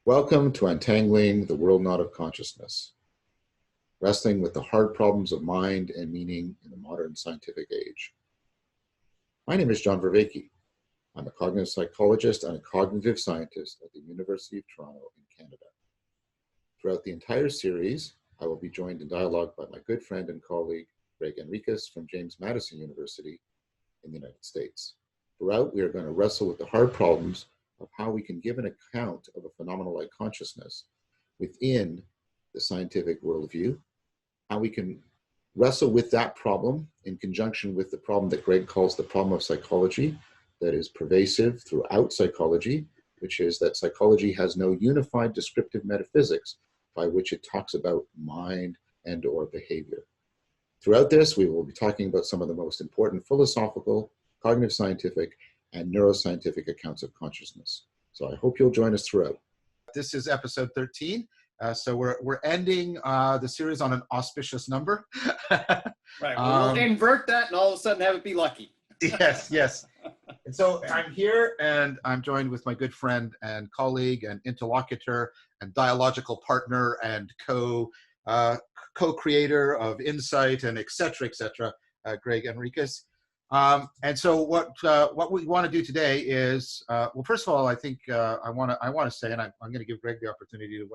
Welcome to Untangling the World Knot of Consciousness, wrestling with the hard problems of mind and meaning in the modern scientific age. My name is John Vervaeke. I'm a cognitive psychologist and a cognitive scientist at the University of Toronto in Canada. Throughout the entire series, I will be joined in dialogue by my good friend and colleague, Gregg and I from James Madison University in the United States. Throughout, we are going to wrestle with the hard problems of how we can give an account of a phenomenon like consciousness within the scientific worldview, how we can wrestle with that problem in conjunction with the problem that Gregg calls the problem of psychology that is pervasive throughout psychology, which is that psychology has no unified descriptive metaphysics by which it talks about mind and or behavior. Throughout this, we will be talking about some of the most important philosophical, cognitive scientific, and neuroscientific accounts of consciousness. So I hope you'll join us throughout. This is episode 13. So we're ending the series on an auspicious number. Right, we'll invert that and all of a sudden have it be lucky. Yes. And so I'm here and I'm joined with my good friend and colleague and interlocutor and dialogical partner and co-creator of Insight and et cetera, Gregg and I. And so what we want to do today is, well, first of all, I think I want to say, and I'm going to give Gregg the opportunity to,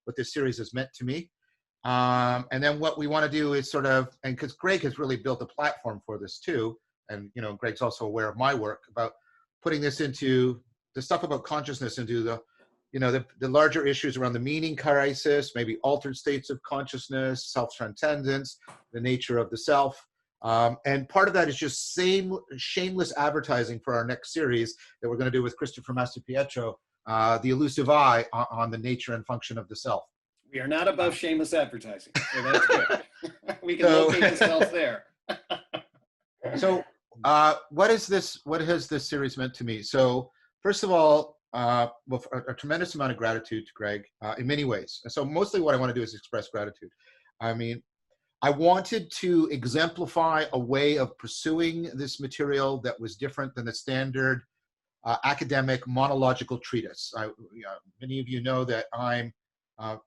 what this series has meant to me. And then what we want to do is sort of, and because Gregg has really built a platform for this too, and Gregg's also aware of my work about putting this into the stuff about consciousness into the larger issues around the meaning crisis, maybe altered states of consciousness, self-transcendence, the nature of the self. And part of that is just shameless advertising for our next series that we're going to do with Christopher Mastropietro, the Elusive I on the nature and function of the self. We are not above shameless advertising, so that's good. We can locate ourselves there. So what has this series meant to me? So first of all, a tremendous amount of gratitude to Gregg in many ways. And so mostly what I want to do is express gratitude. I mean, I wanted to exemplify a way of pursuing this material that was different than the standard academic monological treatise. Many of you know that I'm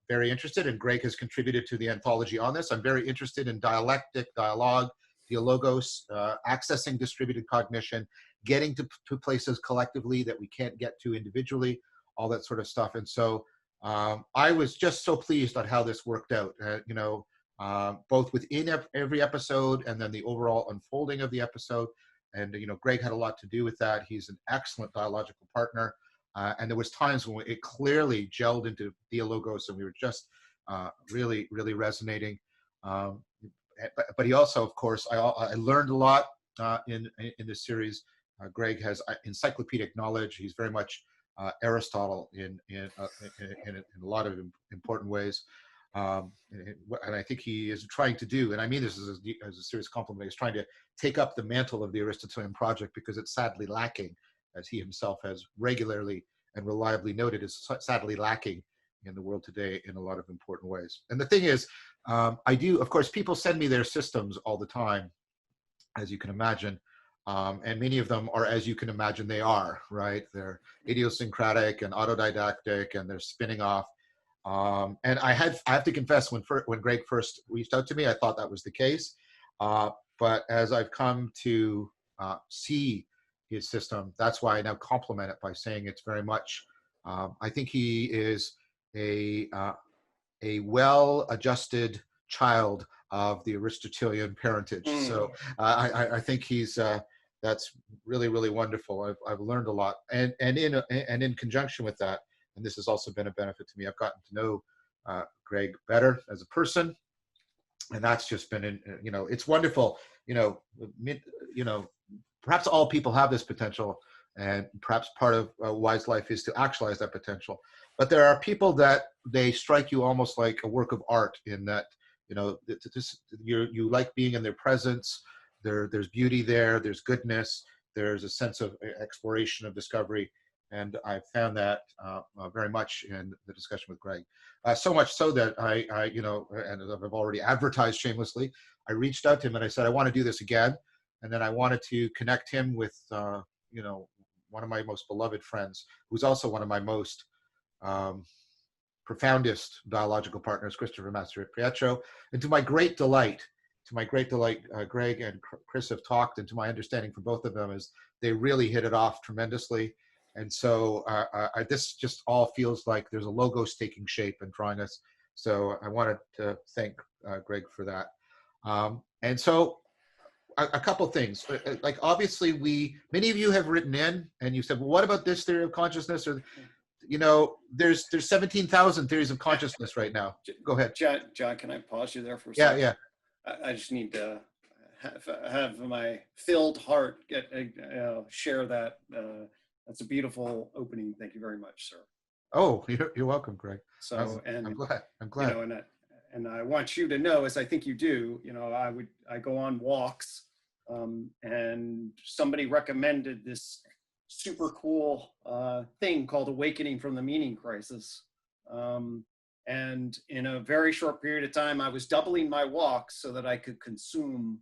very interested, and Gregg has contributed to the anthology on this. I'm very interested in dialectic, dialogue, dialogos, accessing distributed cognition, getting to places collectively that we can't get to individually, all that sort of stuff. And so I was just so pleased on how this worked out. Both within every episode and then the overall unfolding of the episode. And, Gregg had a lot to do with that. He's an excellent dialogical partner. And there was times when it clearly gelled into dialogos and we were just really, really resonating. But he also, of course, I learned a lot in this series. Gregg has encyclopedic knowledge. He's very much Aristotle in a lot of important ways. And I think he is trying to do, and I mean this as a serious compliment, he's trying to take up the mantle of the Aristotelian project because it's sadly lacking, as he himself has regularly and reliably noted, is sadly lacking in the world today in a lot of important ways. And the thing is, of course, people send me their systems all the time, as you can imagine. And many of them are, as you can imagine, they are, right? They're idiosyncratic and autodidactic and they're spinning off. And I have to confess, when Gregg first reached out to me, I thought that was the case. But as I've come to see his system, that's why I now compliment it by saying it's very much, I think he is a well-adjusted child of the Aristotelian parentage. So I think that's really, really wonderful. I've learned a lot. And in conjunction with that, and this has also been a benefit to me, I've gotten to know Gregg better as a person, and that's just been, it's wonderful. Perhaps all people have this potential, and perhaps part of a wise life is to actualize that potential. But there are people that they strike you almost like a work of art in that, you like being in their presence. There's beauty there. There's goodness. There's a sense of exploration, of discovery. And I found that very much in the discussion with Gregg. So much so that I and I've already advertised shamelessly, I reached out to him and I said, I want to do this again. And then I wanted to connect him with, one of my most beloved friends, who's also one of my most profoundest dialogical partners, Christopher Master Pietro, and to my great delight, Gregg and Chris have talked, and to my understanding from both of them is they really hit it off tremendously. And so this just all feels like there's a logos taking shape and drawing us. So I wanted to thank Gregg for that. And so a couple things, like obviously many of you have written in and you said, well, what about this theory of consciousness? Or, there's 17,000 theories of consciousness right now. Go ahead. John, can I pause you there for a Yeah, second? yeah. I just need to have my filled heart share that. That's a beautiful opening. Thank you very much, sir. Oh, you're welcome, Gregg. So, and I'm glad. And I want you to know, as I think you do, I go on walks, and somebody recommended this super cool thing called Awakening from the Meaning Crisis. And in a very short period of time, I was doubling my walks so that I could consume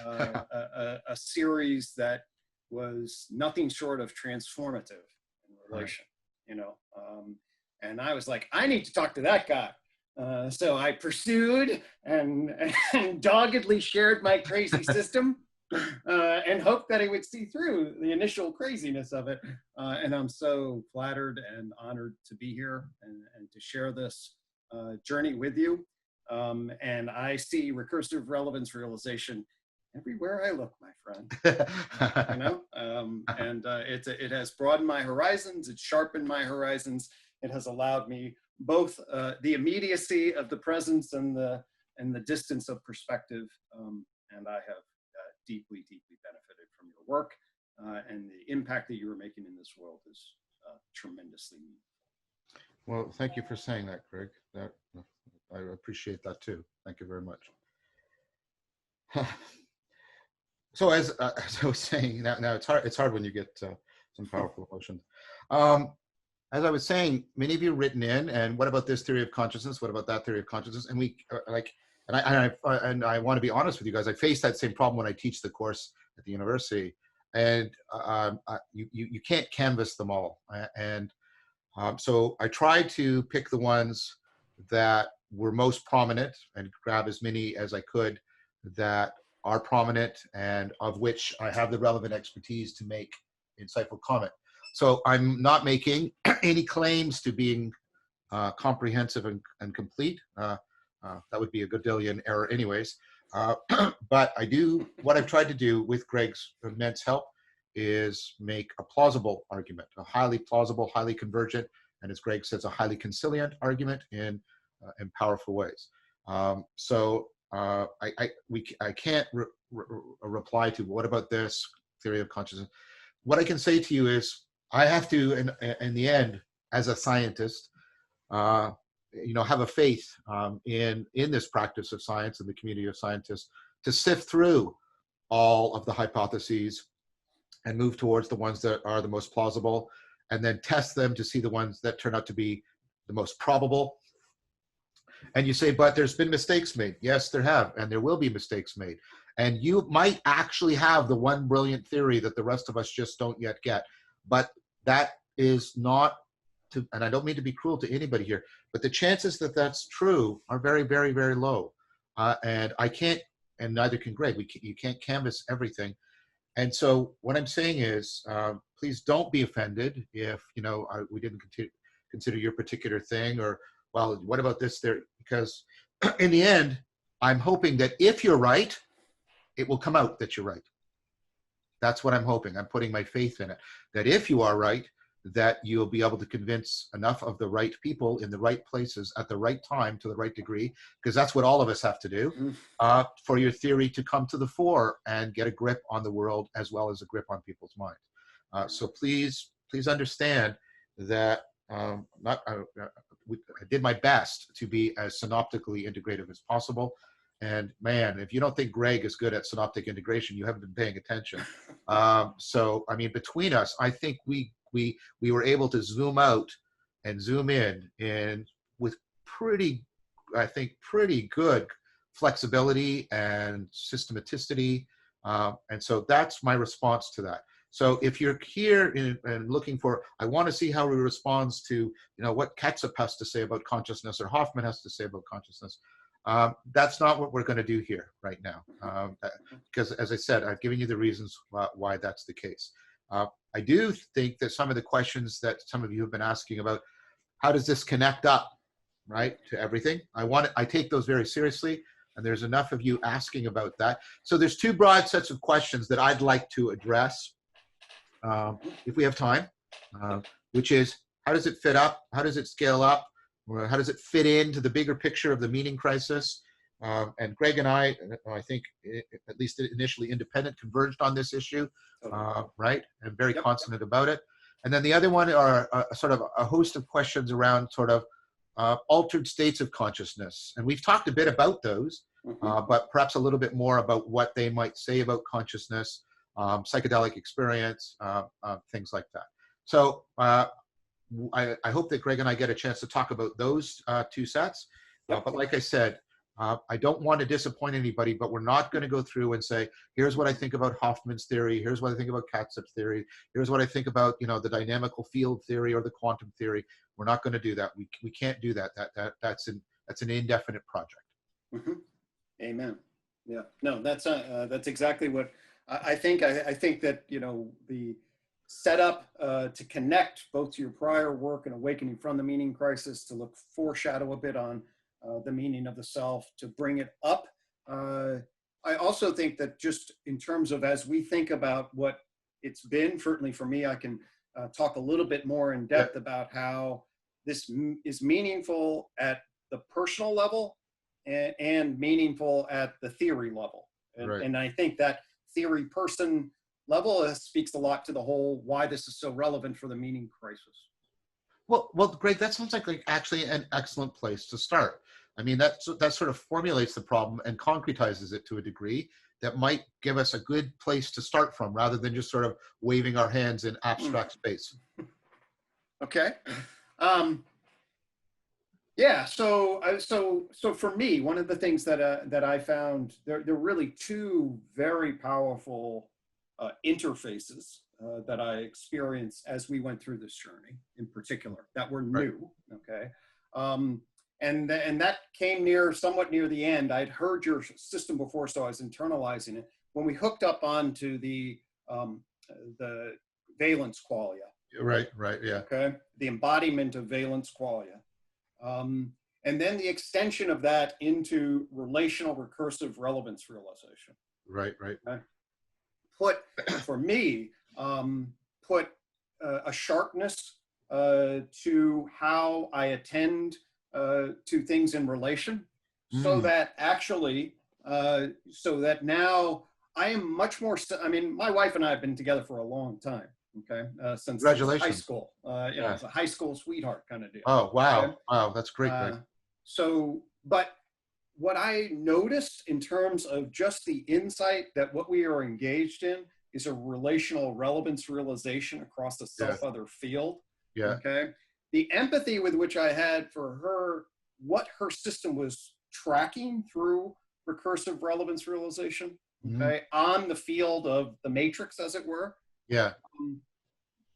a series that was nothing short of transformative in relation, and I was like, I need to talk to that guy. So I pursued and doggedly shared my crazy system and hoped that he would see through the initial craziness of it. And I'm so flattered and honored to be here and to share this journey with you. And I see recursive relevance realization everywhere I look, my friend. It has broadened my horizons. It's sharpened my horizons. It has allowed me both the immediacy of the presence and the distance of perspective. And I have deeply, deeply benefited from your work, and the impact that you are making in this world is tremendously meaningful. Well, thank you for saying that, Gregg. I appreciate that too. Thank you very much. So as I was saying, now it's hard when you get some powerful emotions. As I was saying, many of you written in, and what about this theory of consciousness? What about that theory of consciousness? And we and I want to be honest with you guys. I face that same problem when I teach the course at the university, and you can't canvas them all. And so I tried to pick the ones that were most prominent and grab as many as I could that are prominent and of which I have the relevant expertise to make insightful comment. So I'm not making any claims to being comprehensive and complete. That would be a Godelian error anyways. But what I've tried to do with Gregg's immense help is make a plausible argument, a highly plausible, highly convergent, and as Gregg says, a highly conciliant argument in powerful ways. So I can't reply to what about this theory of consciousness. What I can say to you is I have to, in the end, as a scientist, have a faith in this practice of science and the community of scientists to sift through all of the hypotheses and move towards the ones that are the most plausible, and then test them to see the ones that turn out to be the most probable. And you say, but there's been mistakes made. Yes, there have, and there will be mistakes made. And you might actually have the one brilliant theory that the rest of us just don't yet get. But that is not to, and I don't mean to be cruel to anybody here, but the chances that that's true are very, very, very low. And I can't, and neither can Gregg, you can't canvas everything. And so what I'm saying is, please don't be offended if, we didn't consider your particular thing, or, well, what about this there? Because in the end, I'm hoping that if you're right, it will come out that you're right. That's what I'm hoping. I'm putting my faith in it. That if you are right, that you'll be able to convince enough of the right people in the right places at the right time to the right degree, because that's what all of us have to do, for your theory to come to the fore and get a grip on the world as well as a grip on people's minds. So please understand that I did my best to be as synoptically integrative as possible. And man, if you don't think Gregg is good at synoptic integration, you haven't been paying attention. So, I mean, between us, I think we were able to zoom out and zoom in with pretty good flexibility and systematicity. And so that's my response to that. So if you're here and looking for, I want to see how he responds to, what Ketchup has to say about consciousness or Hoffman has to say about consciousness, that's not what we're going to do here right now. Because as I said, I've given you the reasons why that's the case. I do think that some of the questions that some of you have been asking about, how does this connect up, right, to everything? I take those very seriously, and there's enough of you asking about that. So there's two broad sets of questions that I'd like to address, if we have time, which is, how does it fit up? How does it scale up? Or how does it fit into the bigger picture of the meaning crisis? And Gregg and I think, at least initially independent, converged on this issue, right? And very consonant about it. And then the other one are sort of a host of questions around sort of altered states of consciousness. And we've talked a bit about those, but perhaps a little bit more about what they might say about consciousness, psychedelic experience, things like that. So I hope that Gregg and I get a chance to talk about those two sets. But like I said, I don't want to disappoint anybody, but we're not going to go through and say, here's what I think about Hoffman's theory, here's what I think about Katzup's theory, here's what I think about, the dynamical field theory or the quantum theory. We're not going to do that. We can't do that. That's an indefinite project. Amen. Yeah. No, that's exactly what I think. I think that, the setup to connect both to your prior work and Awakening from the Meaning Crisis, to foreshadow a bit on the meaning of the self, to bring it up. I also think that just in terms of, as we think about what it's been, certainly for me, I can talk a little bit more in depth about how this is meaningful at the personal level and meaningful at the theory level. And I think that theory person level speaks a lot to the whole why this is so relevant for the meaning crisis. Well, Gregg, that sounds like actually an excellent place to start. I mean, that sort of formulates the problem and concretizes it to a degree that might give us a good place to start from, rather than just sort of waving our hands in abstract space. Okay. Yeah. So for me, one of the things that I found, there are really two very powerful interfaces that I experienced as we went through this journey, in particular, that were new. Okay. And that came somewhat near the end. I'd heard your system before, so I was internalizing it. When we hooked up onto the valence qualia. Right, yeah. Okay, the embodiment of valence qualia. And then the extension of that into relational recursive relevance realization. Right. Okay? For me, put a sharpness to how I attend to things in relation, so that actually, so that now I am much more, I mean, my wife and I have been together for a long time, okay, since high school, it's a high school sweetheart kind of deal. Oh, wow. Okay? Wow, that's great, Gregg. But what I noticed in terms of just the insight that what we are engaged in is a relational relevance realization across the self-other field. Yeah. Okay. The empathy with which I had for her, what her system was tracking through recursive relevance realization, okay, on the field of the matrix, as it were. Yeah.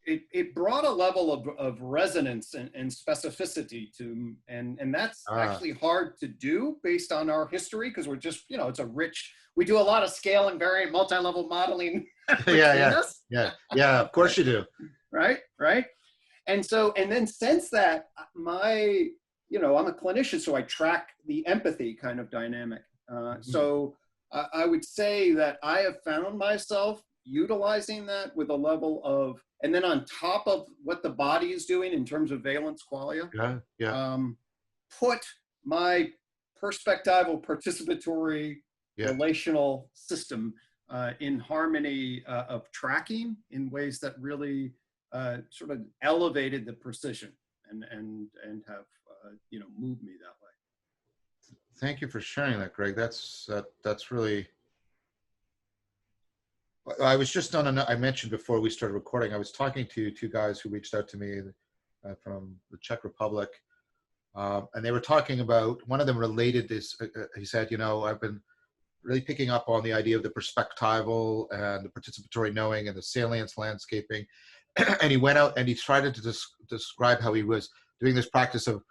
It brought a level of resonance and specificity to, and that's actually hard to do based on our history, because we're just, it's a rich, we do a lot of scale and variant multi-level modeling. Yeah, of course you do. Right. And then since that, I'm a clinician, so I track the empathy kind of dynamic. So I would say that I have found myself utilizing that with a level of, and then on top of what the body is doing in terms of valence qualia, put my perspectival participatory relational system in harmony of tracking in ways that really sort of elevated the precision and have moved me that way. Thank you for sharing that, Gregg. That's really. I was just on I mentioned before we started recording, I was talking to two guys who reached out to me from the Czech Republic, and they were talking about, one of them related this. He said, I've been really picking up on the idea of the perspectival and the participatory knowing and the salience landscaping. And he went out and he tried to describe how he was doing this practice of,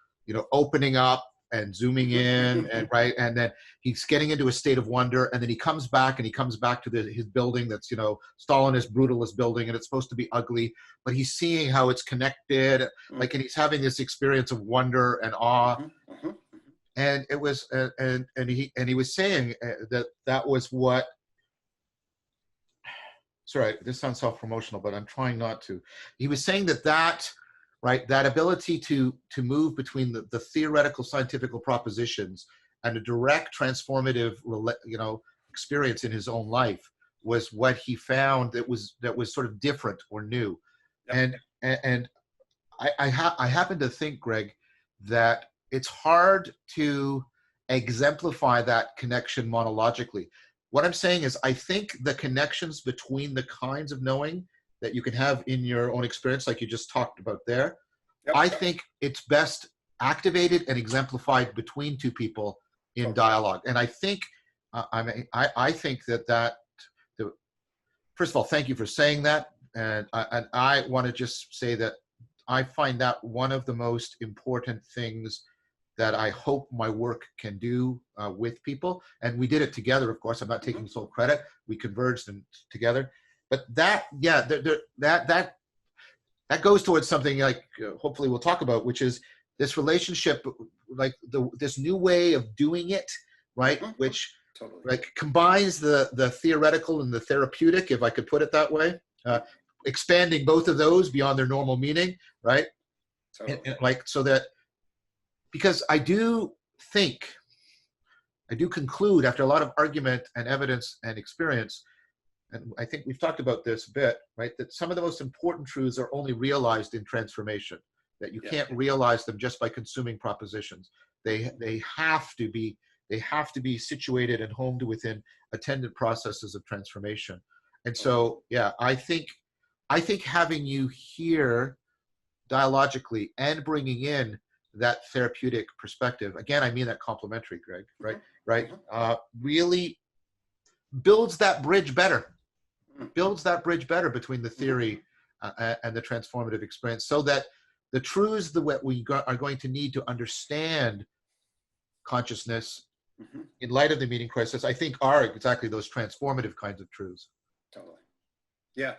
opening up and zooming in, and right, and then he's getting into a state of wonder, and then he comes back to his building that's, Stalinist, brutalist building, and it's supposed to be ugly, but he's seeing how it's connected, like, and he's having this experience of wonder and awe. And it was, and he was saying that was what. Sorry, this sounds self-promotional, but I'm trying not to. He was saying that ability to move between the theoretical scientific propositions and a direct transformative, experience in his own life was what he found that was sort of different or new. Yep. And I happen to think, Greg, that it's hard to exemplify that connection monologically. What I'm saying is, I think the connections between the kinds of knowing that you can have in your own experience, like you just talked about there, yep. I think it's best activated and exemplified between two people in dialogue. And I think, I think that first of all, thank you for saying that. And I want to just say that I find that one of the most important things that I hope my work can do with people. And we did it together, of course. I'm not taking sole credit. We converged together. But that goes towards something like, hopefully we'll talk about, which is this relationship, like this new way of doing it, right? Which like combines the theoretical and the therapeutic, if I could put it that way, expanding both of those beyond their normal meaning, right? And like, so that, because I do conclude after a lot of argument and evidence and experience, and I think we've talked about this a bit, right, that some of the most important truths are only realized in transformation, that you can't realize them just by consuming propositions. They have to be situated and homed within attendant processes of transformation. And so, I think having you here dialogically and bringing in that therapeutic perspective, again, I mean that complimentary, Greg, right? Really builds that bridge better between the theory and the transformative experience, so that the truths that we are going to need to understand consciousness in light of the meaning crisis, I think, are exactly those transformative kinds of truths. Totally. Yeah.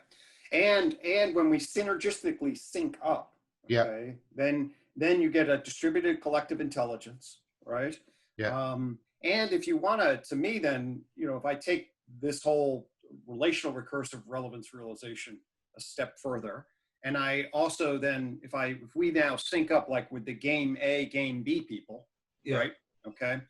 And when we synergistically sync up, okay, then you get a distributed collective intelligence, right? Yeah. And if you want to me, then, if I take this whole relational recursive relevance realization a step further, and I also then, if we now sync up like with the game A, game B people, right? Okay.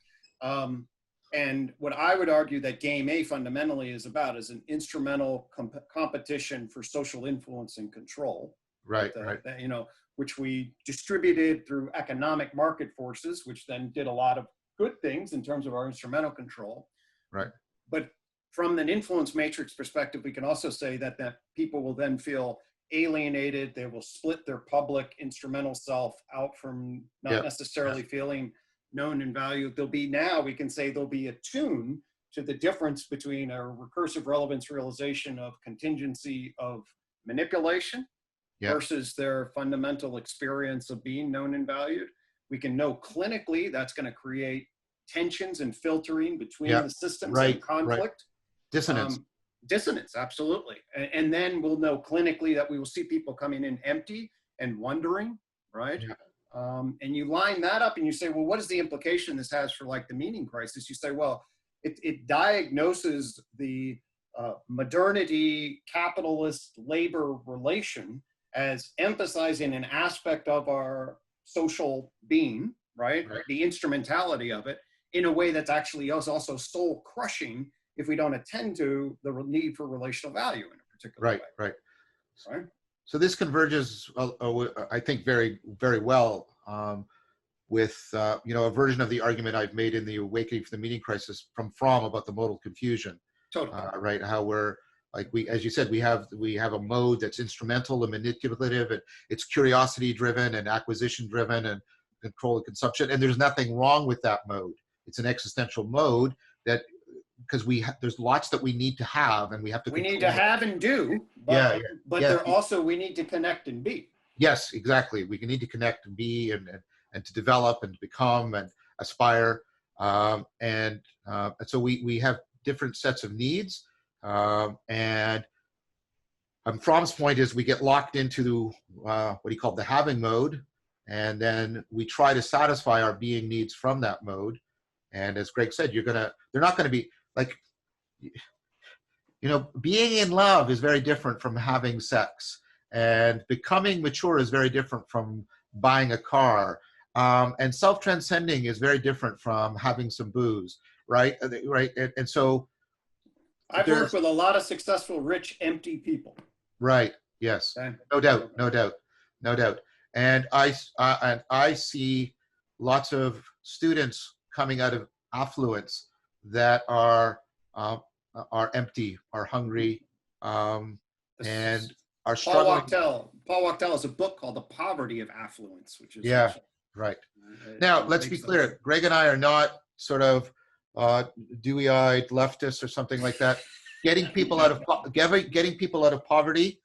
And what I would argue that game A fundamentally is about is an instrumental competition for social influence and control. Right. That, which we distributed through economic market forces, which then did a lot of good things in terms of our instrumental control. Right. But from an influence matrix perspective, we can also say that people will then feel alienated. They will split their public instrumental self out from not necessarily feeling known and valued. We can say there'll be attuned to the difference between a recursive relevance realization of contingency of manipulation versus their fundamental experience of being known and valued. We can know clinically that's going to create tensions and filtering between the systems and conflict. Dissonance, absolutely. And then we'll know clinically that we will see people coming in empty and wondering, right? And you line that up and you say, well, what is the implication this has for like the meaning crisis? You say, well, it diagnoses the modernity capitalist labor relation as emphasizing an aspect of our social being, right? The instrumentality of it, in a way that's actually also soul crushing if we don't attend to the need for relational value in a particular way. Right. So this converges, I think, very, very well with a version of the argument I've made in the Awakening from the Meaning Crisis from Fromm about the modal confusion. Totally. Right. How we're like, as you said, we have a mode that's instrumental and manipulative, and it's curiosity driven and acquisition driven and control of consumption. And there's nothing wrong with that mode. It's an existential mode that because there's lots that we need to have, and we have to. We need to have and do, but there also we need to connect and be. Yes, exactly. We need to connect and be, and to develop and become and aspire, and so we have different sets of needs, and Fromm's point is we get locked into what he called the having mode, and then we try to satisfy our being needs from that mode. And as Gregg said, they're not going to be like, being in love is very different from having sex, and becoming mature is very different from buying a car, and self-transcending is very different from having some booze, right? Right, and so I've worked with a lot of successful, rich, empty people. Right. Yes. Okay. No doubt. And I see lots of students coming out of affluence that are empty, are hungry, and are struggling. Paul Wachtel has a book called The Poverty of Affluence, which is right. Now, let's be clear. Gregg and I are not sort of dewy-eyed leftists or something like that. Getting people out of poverty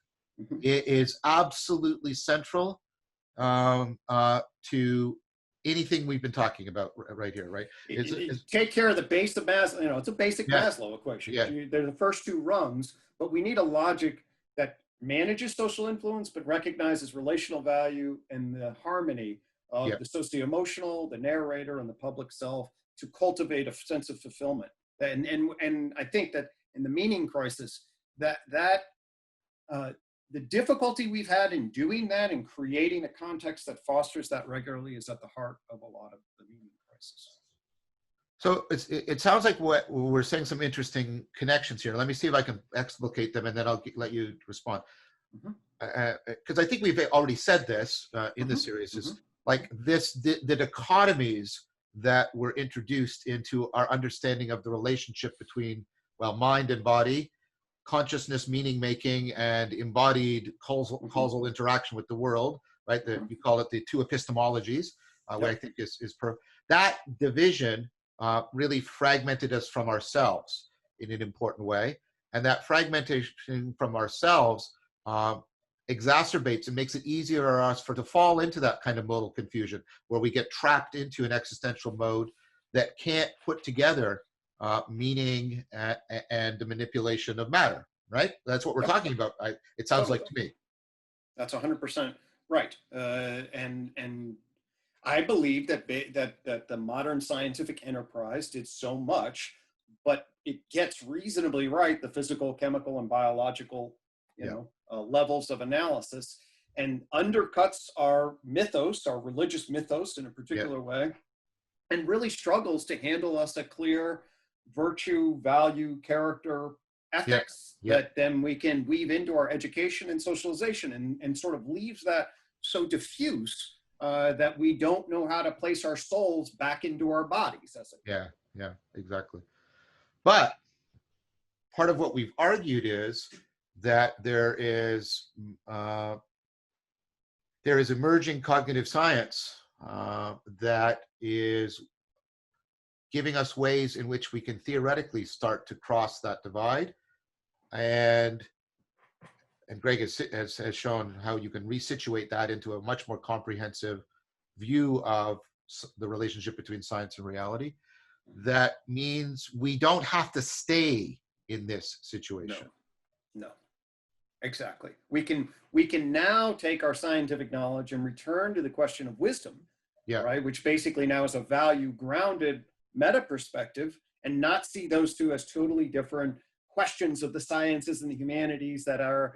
is absolutely central to anything we've been talking about right here, right? Take care of the base of Maslow. It's a basic Maslow equation. Yeah. They're the first two rungs, but we need a logic that manages social influence, but recognizes relational value and the harmony of the socio-emotional, the narrator, and the public self to cultivate a sense of fulfillment. And I think that in the meaning crisis, that the difficulty we've had in doing that and creating a context that fosters that regularly is at the heart of a lot of the meaning crisis. So it sounds like we're saying some interesting connections here. Let me see if I can explicate them, and then I'll let you respond. Because I think we've already said this in the series, is like the dichotomies that were introduced into our understanding of the relationship between, mind and body, consciousness, meaning making, and embodied causal interaction with the world, right? You call it the two epistemologies, what I think is that division really fragmented us from ourselves in an important way. And that fragmentation from ourselves exacerbates and makes it easier for us to fall into that kind of modal confusion, where we get trapped into an existential mode that can't put together meaning and the manipulation of matter, right? That's what we're talking about. It sounds like to me. That's 100% right. And I believe that the modern scientific enterprise did so much, but it gets reasonably right the physical, chemical, and biological, levels of analysis, and undercuts our mythos, our religious mythos in a particular way, and really struggles to handle us a clear virtue, value, character, ethics that then we can weave into our education and socialization, and sort of leaves that so diffuse that we don't know how to place our souls back into our bodies. Yeah, exactly. But part of what we've argued is that there is emerging cognitive science that is giving us ways in which we can theoretically start to cross that divide. And Gregg has shown how you can resituate that into a much more comprehensive view of the relationship between science and reality. That means we don't have to stay in this situation. No, exactly. We can now take our scientific knowledge and return to the question of wisdom, right? Which basically now is a value-grounded meta perspective, and not see those two as totally different questions of the sciences and the humanities that are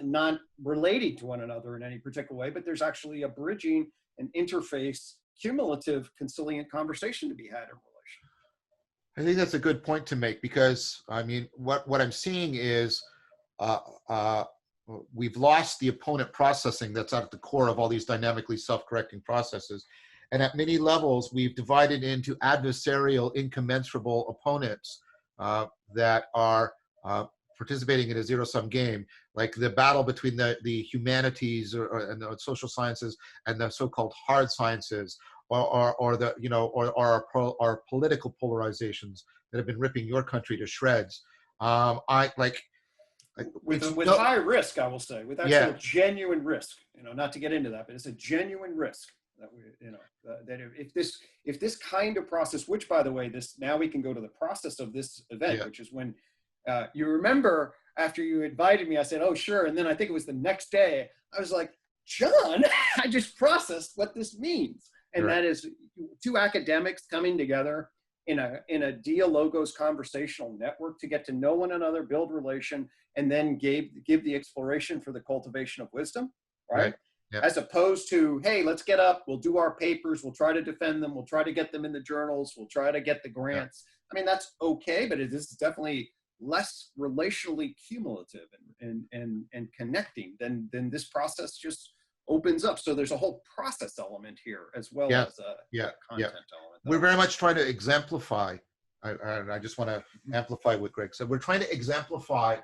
not relating to one another in any particular way, but there's actually a bridging and interface, cumulative, conciliant conversation to be had in relation. I think that's a good point to make, because I mean, what I'm seeing is we've lost the opponent processing that's at the core of all these dynamically self-correcting processes. And at many levels, we've divided into adversarial, incommensurable opponents that are participating in a zero-sum game, like the battle between the humanities and the social sciences and the so-called hard sciences, or the, you know, or our political polarizations that have been ripping your country to shreds. I like, with high risk, I will say, with actual yeah, genuine risk. You know, not to get into that, but it's a genuine risk that we, you know, that if this kind of process, which by the way, this now we can go to the process of this event, yeah, which is when you remember after you invited me, I said, oh sure, and then I think it was the next day, I was like, John, I just processed what this means, and right. that is two academics coming together in a dialogos conversational network to get to know one another, build relation, and then give the exploration for the cultivation of wisdom, right? Right. Yeah. As opposed to, hey, let's get up, we'll do our papers, we'll try to defend them, we'll try to get them in the journals, we'll try to get the Yeah. grants. I mean, that's okay, but it is definitely less relationally cumulative and connecting than this process just opens up. So there's a whole process element here as well Yeah. as a Yeah. content element. We're very much trying to exemplify. I just want to amplify what Gregg said. We're trying to exemplify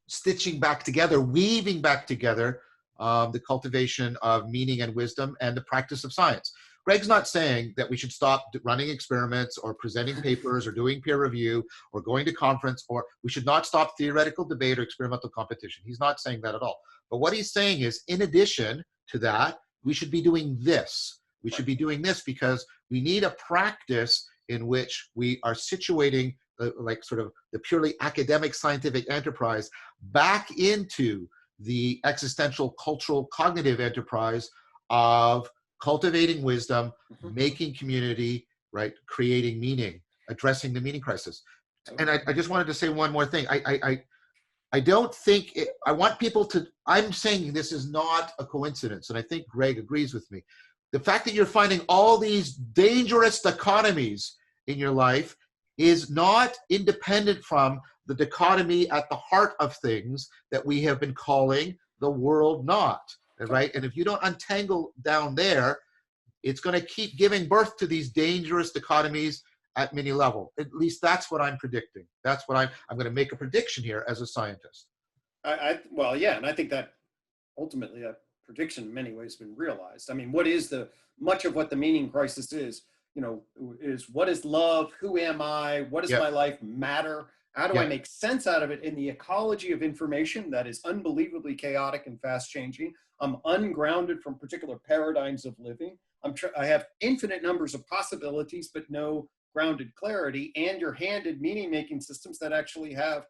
stitching back together, weaving back together the cultivation of meaning and wisdom and the practice of science. Gregg's not saying that we should stop running experiments or presenting papers or doing peer review or going to conference, or we should not stop theoretical debate or experimental competition. He's not saying that at all. But what he's saying is, in addition to that, we should be doing this. We should be doing this because we need a practice in which we are situating like sort of the purely academic scientific enterprise back into the existential, cultural, cognitive enterprise of cultivating wisdom, making community, right, creating meaning, addressing the meaning crisis. And I just wanted to say one more thing. I don't think I want people to, I'm saying this is not a coincidence, and I think Gregg agrees with me. The fact that you're finding all these dangerous dichotomies in your life is not independent from the dichotomy at the heart of things that we have been calling the world not, right? And if you don't untangle down there, it's going to keep giving birth to these dangerous dichotomies at many level. At least that's what I'm predicting. That's what I'm going to make a prediction here as a scientist. Well, yeah, and I think that ultimately that prediction in many ways has been realized. I mean, what is much of what the meaning crisis is, you know, is what is love? Who am I? What does my life matter? How do I make sense out of it in the ecology of information that is unbelievably chaotic and fast changing? I'm ungrounded from particular paradigms of living. I have infinite numbers of possibilities, but no grounded clarity, and you're handed meaning-making systems that actually have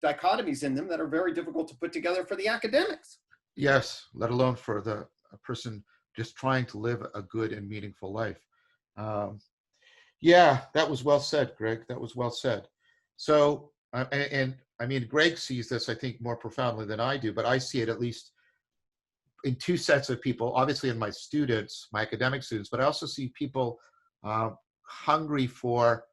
dichotomies in them that are very difficult to put together for the academics. Yes, let alone for a person just trying to live a good and meaningful life. Yeah, that was well said, Gregg. That was well said. So, and I mean, Gregg sees this, I think, more profoundly than I do, but I see it at least in two sets of people, obviously in my students, my academic students, but I also see people hungry for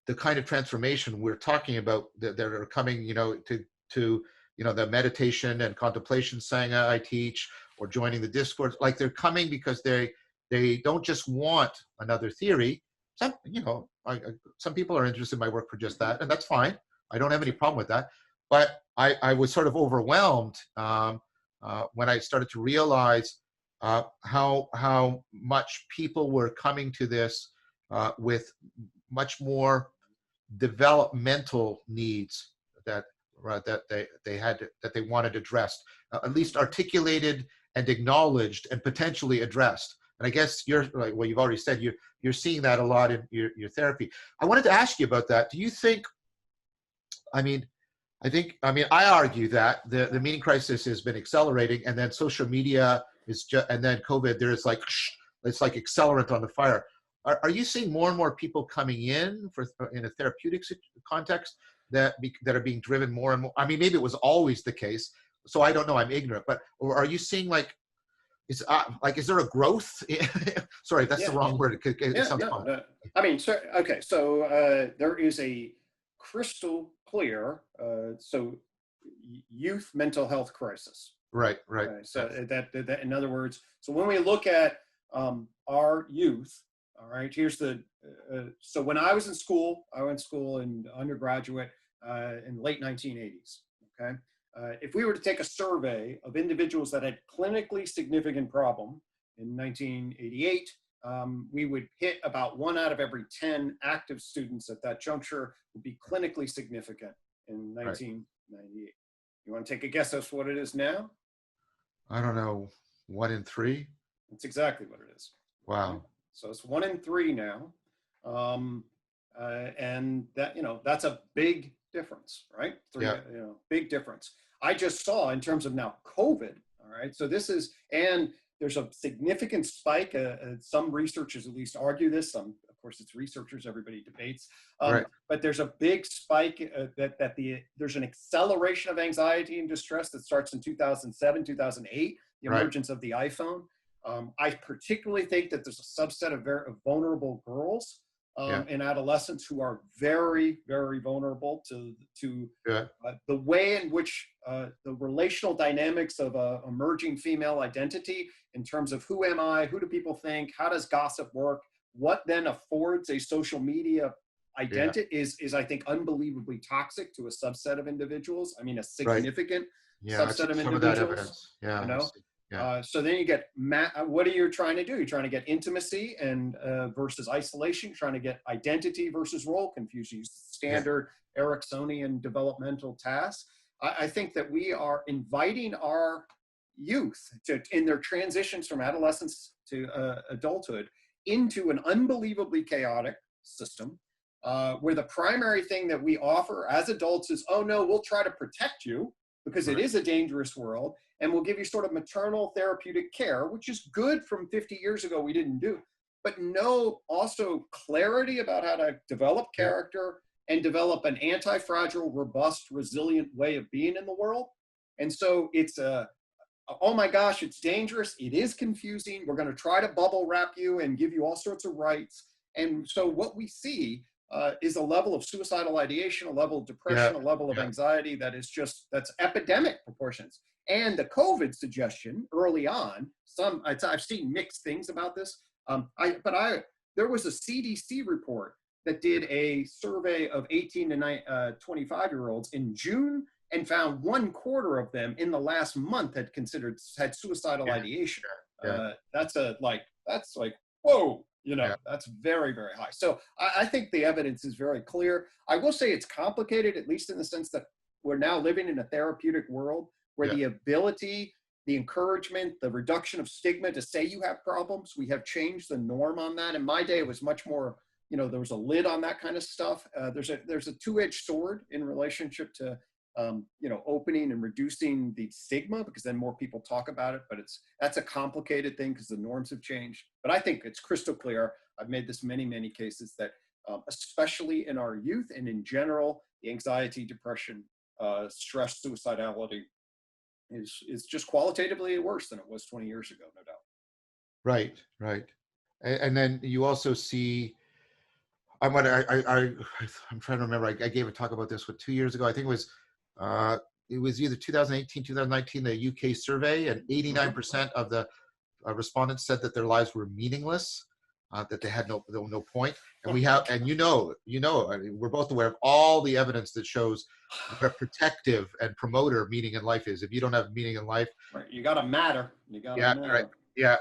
the kind of transformation we're talking about that are coming, you know, to you know, the meditation and contemplation sangha I teach, or joining the discourse. Like, they're coming because they don't just want another theory. Some, you know, some people are interested in my work for just that, and that's fine. I don't have any problem with that. But I was sort of overwhelmed when I started to realize how much people were coming to this with much more developmental needs that they wanted addressed, at least articulated and acknowledged and potentially addressed. And I guess you're like, well, you've already said you're seeing that a lot in your therapy. I wanted to ask you about that. Do you think, I mean, I argue that the meaning crisis has been accelerating, and then social media is just, and then COVID, it's like accelerant on the fire. Are you seeing more and more people coming in in a therapeutic context that are being driven more and more? I mean, maybe it was always the case, so I don't know, I'm ignorant, but or are you seeing is there a growth? Sorry, that's the wrong word. It sounds fun. No. I mean, so there is a crystal clear youth mental health crisis. Right. So that in other words, so when we look at our youth, all right, here's so when I was in school, I went to school in undergraduate in the late 1980s, okay? If we were to take a survey of individuals that had clinically significant problem in 1988, we would hit about 1 out of every 10 active students at that juncture would be clinically significant in 1998. You want to take a guess as to what it is now? I don't know, 1 in 3? That's exactly what it is. Wow. Right? So it's 1 in 3 now. And that, that's a big difference, right? Big difference. I just saw in terms of now COVID, all right? So this is, and there's a significant spike. Some researchers at least argue this. Some, of course, it's researchers, everybody debates. But there's a big spike there's an acceleration of anxiety and distress that starts in 2007, 2008, the emergence of the iPhone. I particularly think that there's a subset of vulnerable girls in adolescence who are very, very vulnerable to the way in which the relational dynamics of emerging female identity in terms of who am I, who do people think, how does gossip work, what then affords a social media identity is I think unbelievably toxic to a subset of individuals. I mean, a significant subset of individuals. So then you get, what are you trying to do? You're trying to get intimacy and versus isolation. You're trying to get identity versus role confusion. Standard Ericksonian developmental tasks. I think that we are inviting our youth in their transitions from adolescence to adulthood into an unbelievably chaotic system where the primary thing that we offer as adults is, oh no, we'll try to protect you because it is a dangerous world. And we'll give you sort of maternal therapeutic care, which is good from 50 years ago we didn't do, but no also clarity about how to develop character and develop an anti-fragile, robust, resilient way of being in the world. And so it's oh my gosh, it's dangerous. It is confusing. We're going to try to bubble wrap you and give you all sorts of rights. And so what we see is a level of suicidal ideation, a level of depression, a level of anxiety that is that's epidemic proportions. And the COVID suggestion early on, I've seen mixed things about this. There was a CDC report that did a survey of 18 to 25-year-olds in June and found 1/4 of them in the last month had suicidal ideation. That's like, whoa, that's very, very high. So I think the evidence is very clear. I will say it's complicated, at least in the sense that we're now living in a therapeutic world where the ability, the encouragement, the reduction of stigma to say you have problems, we have changed the norm on that. In my day, it was much more, there was a lid on that kind of stuff. There's a two-edged sword in relationship to, opening and reducing the stigma, because then more people talk about it, but that's a complicated thing because the norms have changed. But I think it's crystal clear. I've made this many, many cases that especially in our youth and in general, the anxiety, depression, stress, suicidality, is just qualitatively worse than it was 20 years ago, no doubt. Right. And then you also see, I'm trying to remember, I gave a talk about this 2 years ago. I think it was either 2018, 2019, the UK survey, and 89% of the respondents said that their lives were meaningless, that they had no point. And we have, and I mean, we're both aware of all the evidence that shows what a protective and promoter meaning in life is. If you don't have meaning in life, you gotta matter. Matter.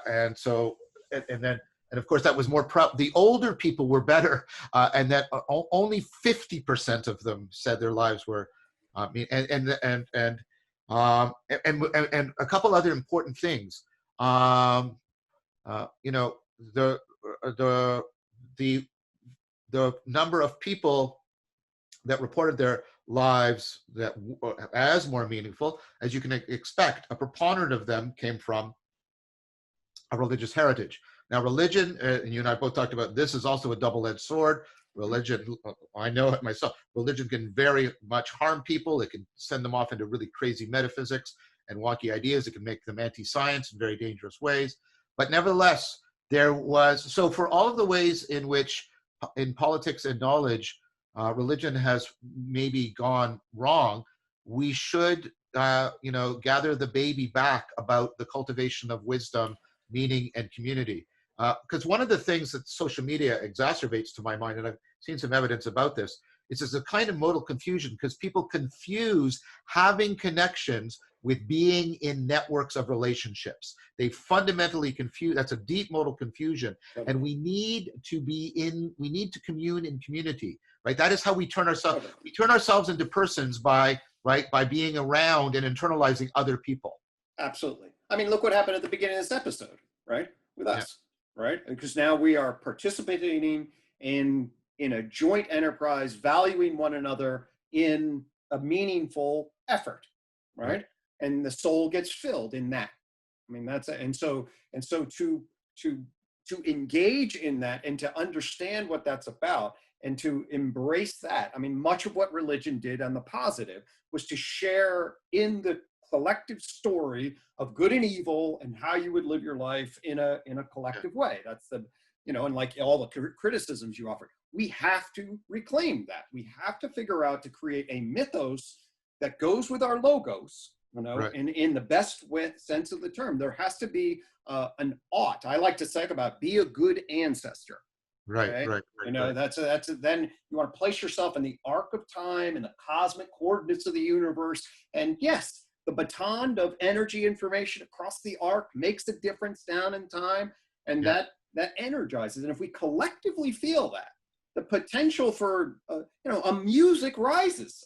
And so, and of course that was more the older people were better, and that only 50% of them said their lives were, and a couple other important things. The number of people that reported their lives as more meaningful, as you can expect, a preponderant of them came from a religious heritage. Now, religion, and you and I both talked about this, is also a double-edged sword. Religion, I know it myself, religion can very much harm people. It can send them off into really crazy metaphysics and wonky ideas. It can make them anti-science in very dangerous ways. But nevertheless, so for all of the ways in which in politics and knowledge, religion has maybe gone wrong, we should, gather the baby back about the cultivation of wisdom, meaning, and community. Because one of the things that social media exacerbates, to my mind, and I've seen some evidence about this, It's just a kind of modal confusion because people confuse having connections with being in networks of relationships. They fundamentally confuse. That's a deep modal confusion. And we need to commune in community, right? That is how we turn ourselves into persons by being around and internalizing other people. Absolutely. I mean, look what happened at the beginning of this episode, right? With us, right? Because now we are participating in a joint enterprise, valuing one another in a meaningful effort, right? And the soul gets filled in that. I mean, that's it. And so to engage in that and to understand what that's about and to embrace that. I mean, much of what religion did on the positive was to share in the collective story of good and evil and how you would live your life in a collective way. That's the, and like all the criticisms you offer, we have to reclaim that. We have to figure out to create a mythos that goes with our logos, and in the best sense of the term. There has to be an ought. I like to say about be a good ancestor. Right. That's then you want to place yourself in the arc of time and the cosmic coordinates of the universe. And yes, the baton of energy information across the arc makes a difference down in time, and that energizes. And if we collectively feel that, the potential for a music rises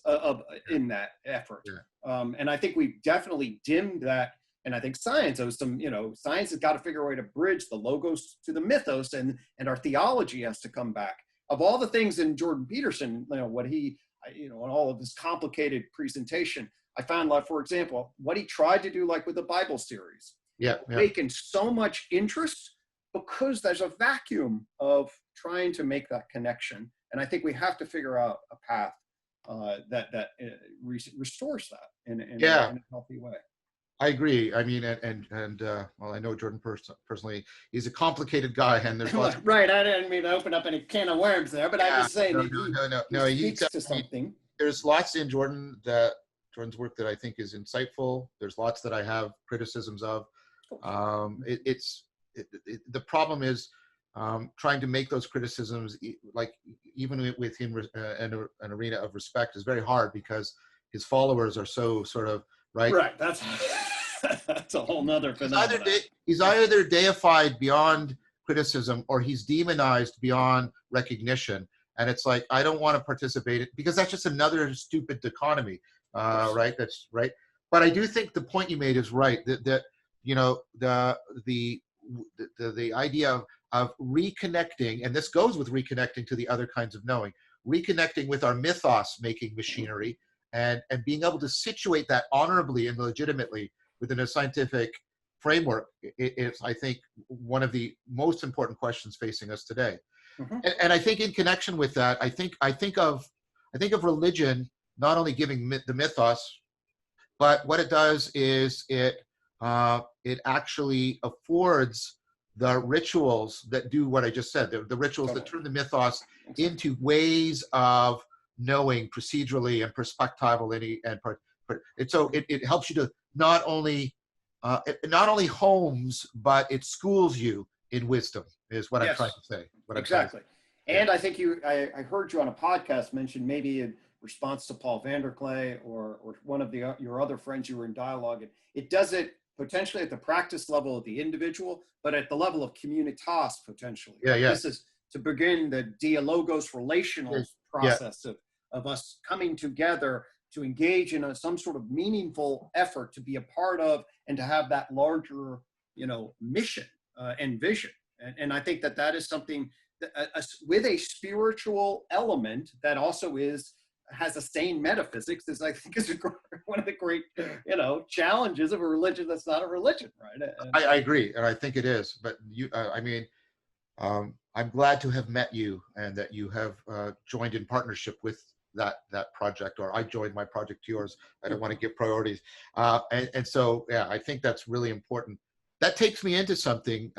in that effort. And I think we've definitely dimmed that. And I think science has science has got to figure a way to bridge the logos to the mythos, and our theology has to come back. Of all the things in Jordan Peterson, what he, in all of this complicated presentation, I found, like, for example, what he tried to do, like with the Bible series, awakened so much interest because there's a vacuum of trying to make that connection. And I think we have to figure out a path that restores that in a healthy way. I agree. I mean, well, I know Jordan personally. He's a complicated guy, and there's lots. Right. I didn't mean to open up any can of worms there, but I'm just saying he speaks to something. There's lots in Jordan's work that I think is insightful. There's lots that I have criticisms of. The problem is trying to make those criticisms, like even with him an arena of respect, is very hard because his followers are so sort of right. That's a whole nother phenomenon. He's either deified beyond criticism or he's demonized beyond recognition. And it's like, I don't want to participate because that's just another stupid dichotomy, right? That's right. But I do think the point you made is right. That the idea of reconnecting, and this goes with reconnecting to the other kinds of knowing, reconnecting with our mythos-making machinery, and being able to situate that honorably and legitimately within a scientific framework is, I think, one of the most important questions facing us today. And I think in connection with that, I think of religion not only giving the mythos, but what it does is it actually affords the rituals that do what I just said, the rituals that turn the mythos into ways of knowing procedurally and perspectively, and so it helps you to not only homes, but it schools you in wisdom, is what I'm trying to say. Exactly. And I think I heard you on a podcast mention, maybe in response to Paul Vanderklay or one of your other friends you were in dialogue, and it does it potentially at the practice level of the individual, but at the level of communitas potentially. This is to begin the dialogos relational process of us coming together to engage in some sort of meaningful effort to be a part of and to have that larger, mission and vision. And I think that is something that, with a spiritual element that also has a sane metaphysics, is I think is one of the great, challenges of a religion that's not a religion, right? I agree, and I think it is. But I'm glad to have met you and that you have joined in partnership with that project, or I joined my project to yours. I don't want to give priorities, and so I think that's really important. That takes me into something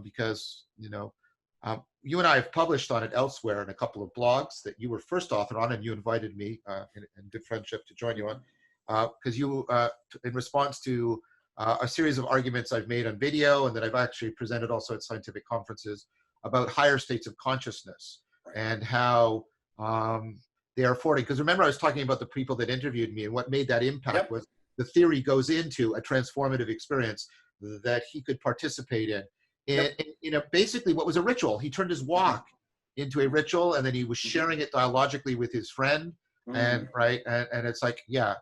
because you and I have published on it elsewhere in a couple of blogs that you were first author on, and you invited me in good friendship to join you on, because you, in response to a series of arguments I've made on video and that I've actually presented also at scientific conferences about higher states of consciousness and how they are affording. Because remember, I was talking about the people that interviewed me, and what made that impact Yep. was the theory goes into a transformative experience that he could participate in. Yep. Basically what was a ritual. He turned his walk into a ritual, and then he was sharing it dialogically with his friend. And right. And it's like, yeah.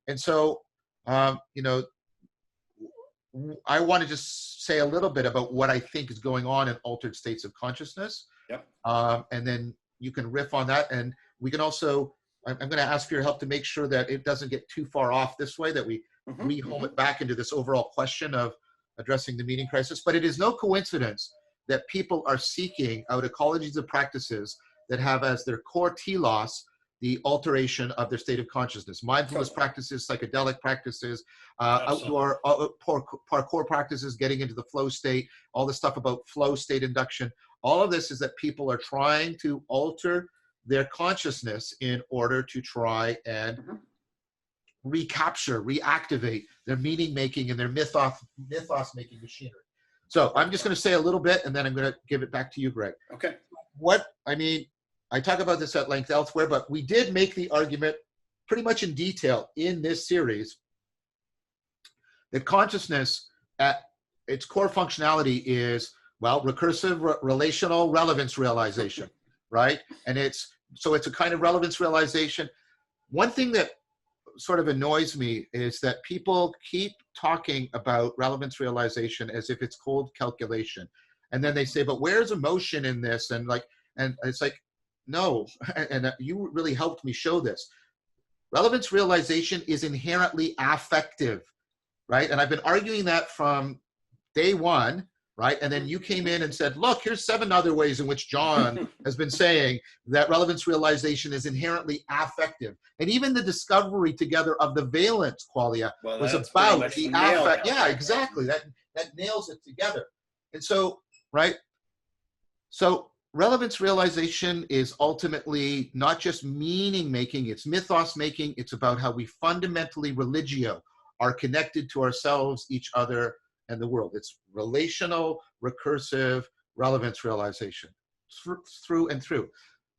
And so, you know, I want to just say a little bit about what I think is going on in altered states of consciousness. Yep. And then you can riff on that. And we can also, I'm going to ask for your help to make sure that it doesn't get too far off this way, that we rehome it back into this overall question of addressing the meaning crisis. But it is no coincidence that people are seeking out ecologies of practices that have as their core telos the alteration of their state of consciousness. Mindfulness practices, psychedelic practices, outdoor parkour practices, getting into the flow state, all the stuff about flow state induction. All of this is that people are trying to alter their consciousness in order to try and recapture, reactivate their meaning making and their mythos making machinery. So I'm just going to say a little bit, and then I'm going to give it back to you, Greg. Okay. I talk about this at length elsewhere, but we did make the argument pretty much in detail in this series that consciousness at its core functionality is, well, recursive relational relevance realization, right? And it's a kind of relevance realization. One thing that sort of annoys me is that people keep talking about relevance realization as if it's cold calculation. And then they say, but where's emotion in this? And it's like, no, and you really helped me show this. Relevance realization is inherently affective, right? And I've been arguing that from day one, right? And then you came in and said, look, here's 7 other ways in which John has been saying that relevance realization is inherently affective. And even the discovery together of the valence qualia was about the affect. Yeah, exactly. That nails it together. And so, right? So relevance realization is ultimately not just meaning making, it's mythos making. It's about how we fundamentally religio are connected to ourselves, each other, and the world. It's relational, recursive relevance realization through and through.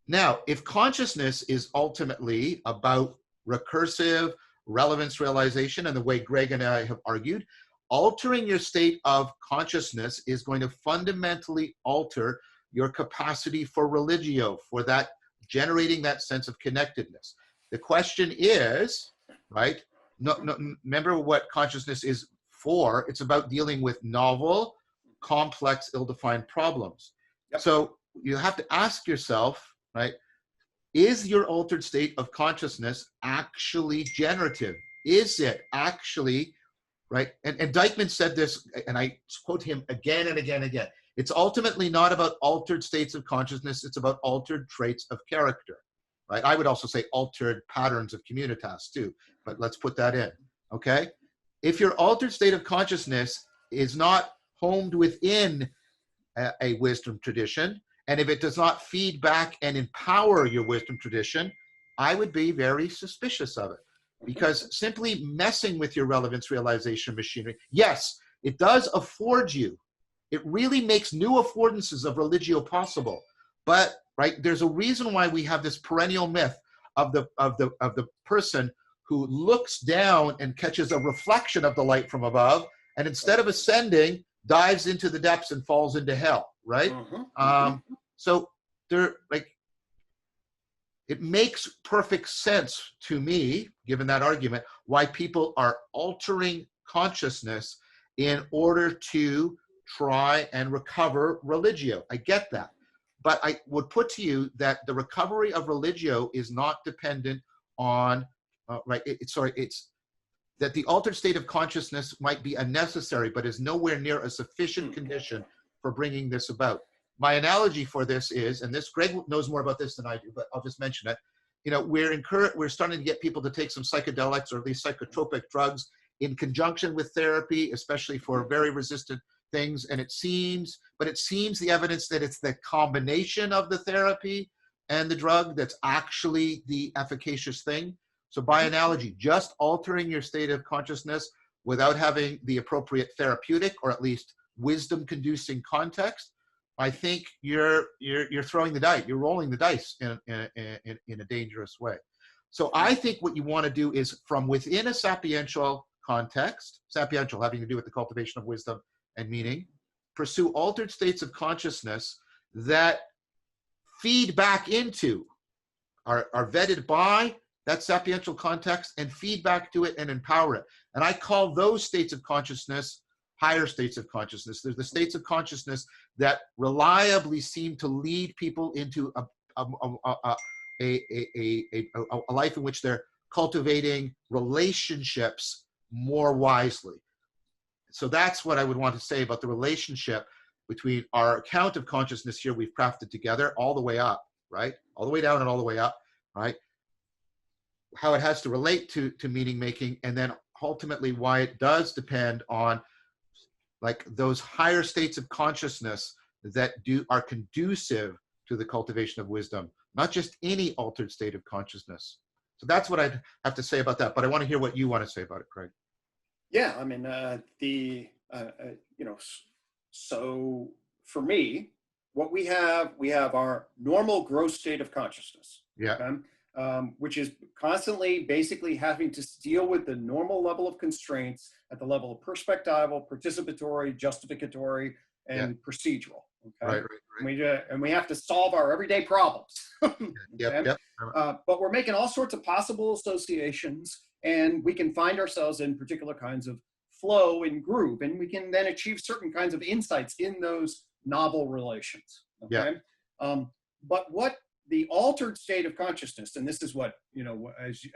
Now, if consciousness is ultimately about recursive relevance realization, and the way Gregg and I have argued, altering your state of consciousness is going to fundamentally alter your capacity for religio, for that generating that sense of connectedness. The question is, right? No, remember what consciousness is for. It's about dealing with novel, complex, ill-defined problems. Yep. So you have to ask yourself, right? Is your altered state of consciousness actually generative? Is it actually, right? And Dijkman said this, and I quote him again and again and again. It's ultimately not about altered states of consciousness. It's about altered traits of character, right? I would also say altered patterns of communitas too, but let's put that in, okay? If your altered state of consciousness is not homed within a wisdom tradition, and if it does not feed back and empower your wisdom tradition, I would be very suspicious of it. Because simply messing with your relevance realization machinery, yes, it does afford you. It really makes new affordances of religio possible. But right, there's a reason why we have this perennial myth of the person who looks down and catches a reflection of the light from above, and instead of ascending, dives into the depths and falls into hell, right? So there, like, it makes perfect sense to me, given that argument, why people are altering consciousness in order to try and recover religio. I get that. But I would put to you that the recovery of religio is not dependent on, it's that the altered state of consciousness might be unnecessary, but is nowhere near a sufficient condition for bringing this about. My analogy for this is, and this Greg knows more about this than I do, but I'll just mention it. You know, we're starting to get people to take some psychedelics or at least psychotropic drugs in conjunction with therapy, especially for very resistant things. And it seems the evidence that it's the combination of the therapy and the drug that's actually the efficacious thing. So by analogy, just altering your state of consciousness without having the appropriate therapeutic or at least wisdom-conducing context I think you're throwing the dice. You're rolling the dice in a dangerous way. So I think what you want to do is, from within a sapiential context, sapiential having to do with the cultivation of wisdom and meaning, pursue altered states of consciousness that feed back into, are vetted by that sapiential context and feed back to it and empower it. And I call those states of consciousness higher states of consciousness. There's the states of consciousness that reliably seem to lead people into a life in which they're cultivating relationships more wisely. So that's what I would want to say about the relationship between our account of consciousness here we've crafted together all the way up, right? All the way down and all the way up, right? How it has to relate to meaning making, and then ultimately why it does depend on like those higher states of consciousness that are conducive to the cultivation of wisdom, not just any altered state of consciousness. So that's what I'd have to say about that. But I want to hear what you want to say about it, Craig. Yeah, I mean, so for me, what we have our normal gross state of consciousness. Yeah. Okay? Which is constantly basically having to deal with the normal level of constraints at the level of perspectival, participatory, justificatory, and procedural. Okay? Right. And we have to solve our everyday problems. Okay? Yep. But we're making all sorts of possible associations, and we can find ourselves in particular kinds of flow and groove, and we can then achieve certain kinds of insights in those novel relations. Okay? But what the altered state of consciousness, and this is what,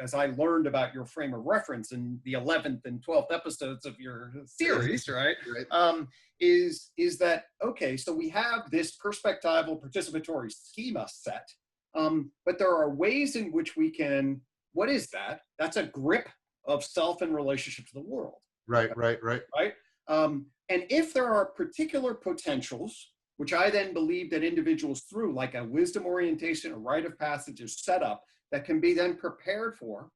as I learned about your frame of reference in the 11th and 12th episodes of your series, right? Is that, okay, so we have this perspectival participatory schema set, but there are ways in which we can, what is that? That's a grip of self in relationship to the world. Right. And if there are particular potentials, which I then believe that individuals through like a wisdom orientation, a rite of passage is set up that can be then prepared for,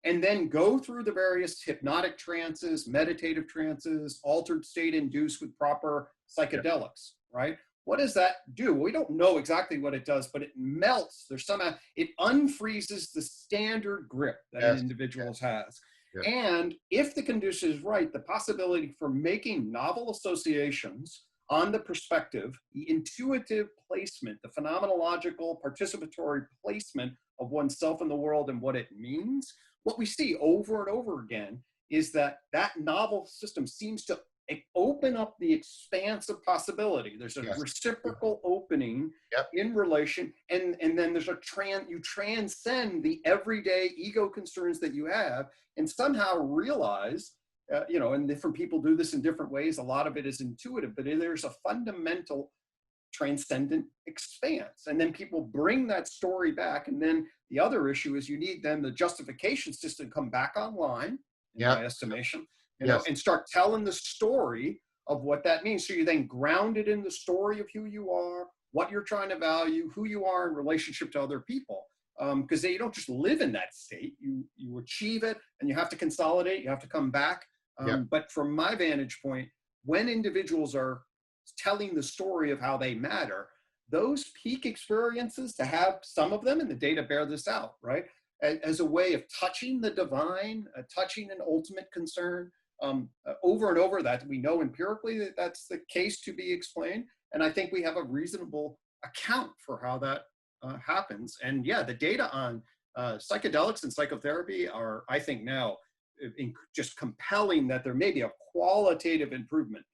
and then go through the various hypnotic trances, meditative trances, altered state induced with proper psychedelics, right? What does that do? We don't know exactly what it does, but it melts. It unfreezes the standard grip that an individual has. And if the condition is right, the possibility for making novel associations on the perspective, the intuitive placement, the phenomenological participatory placement of oneself in the world and what it means, what we see over and over again is that novel system seems to open up the expanse of possibility. There's a reciprocal opening in relation, and then there's you transcend the everyday ego concerns that you have and somehow realize, and different people do this in different ways. A lot of it is intuitive, but there's a fundamental transcendent expanse. And then people bring that story back. And then the other issue is you need then the justification system come back online, in my estimation, and start telling the story of what that means. So you're then grounded in the story of who you are, what you're trying to value, who you are in relationship to other people. Because you don't just live in that state, you achieve it and you have to consolidate, you have to come back. But from my vantage point, when individuals are telling the story of how they matter, those peak experiences, to have some of them, and the data bear this out, right? As a way of touching the divine, touching an ultimate concern, over and over, that we know empirically that that's the case to be explained. And I think we have a reasonable account for how that happens. And the data on psychedelics and psychotherapy are, I think now, just compelling that there may be a qualitative improvement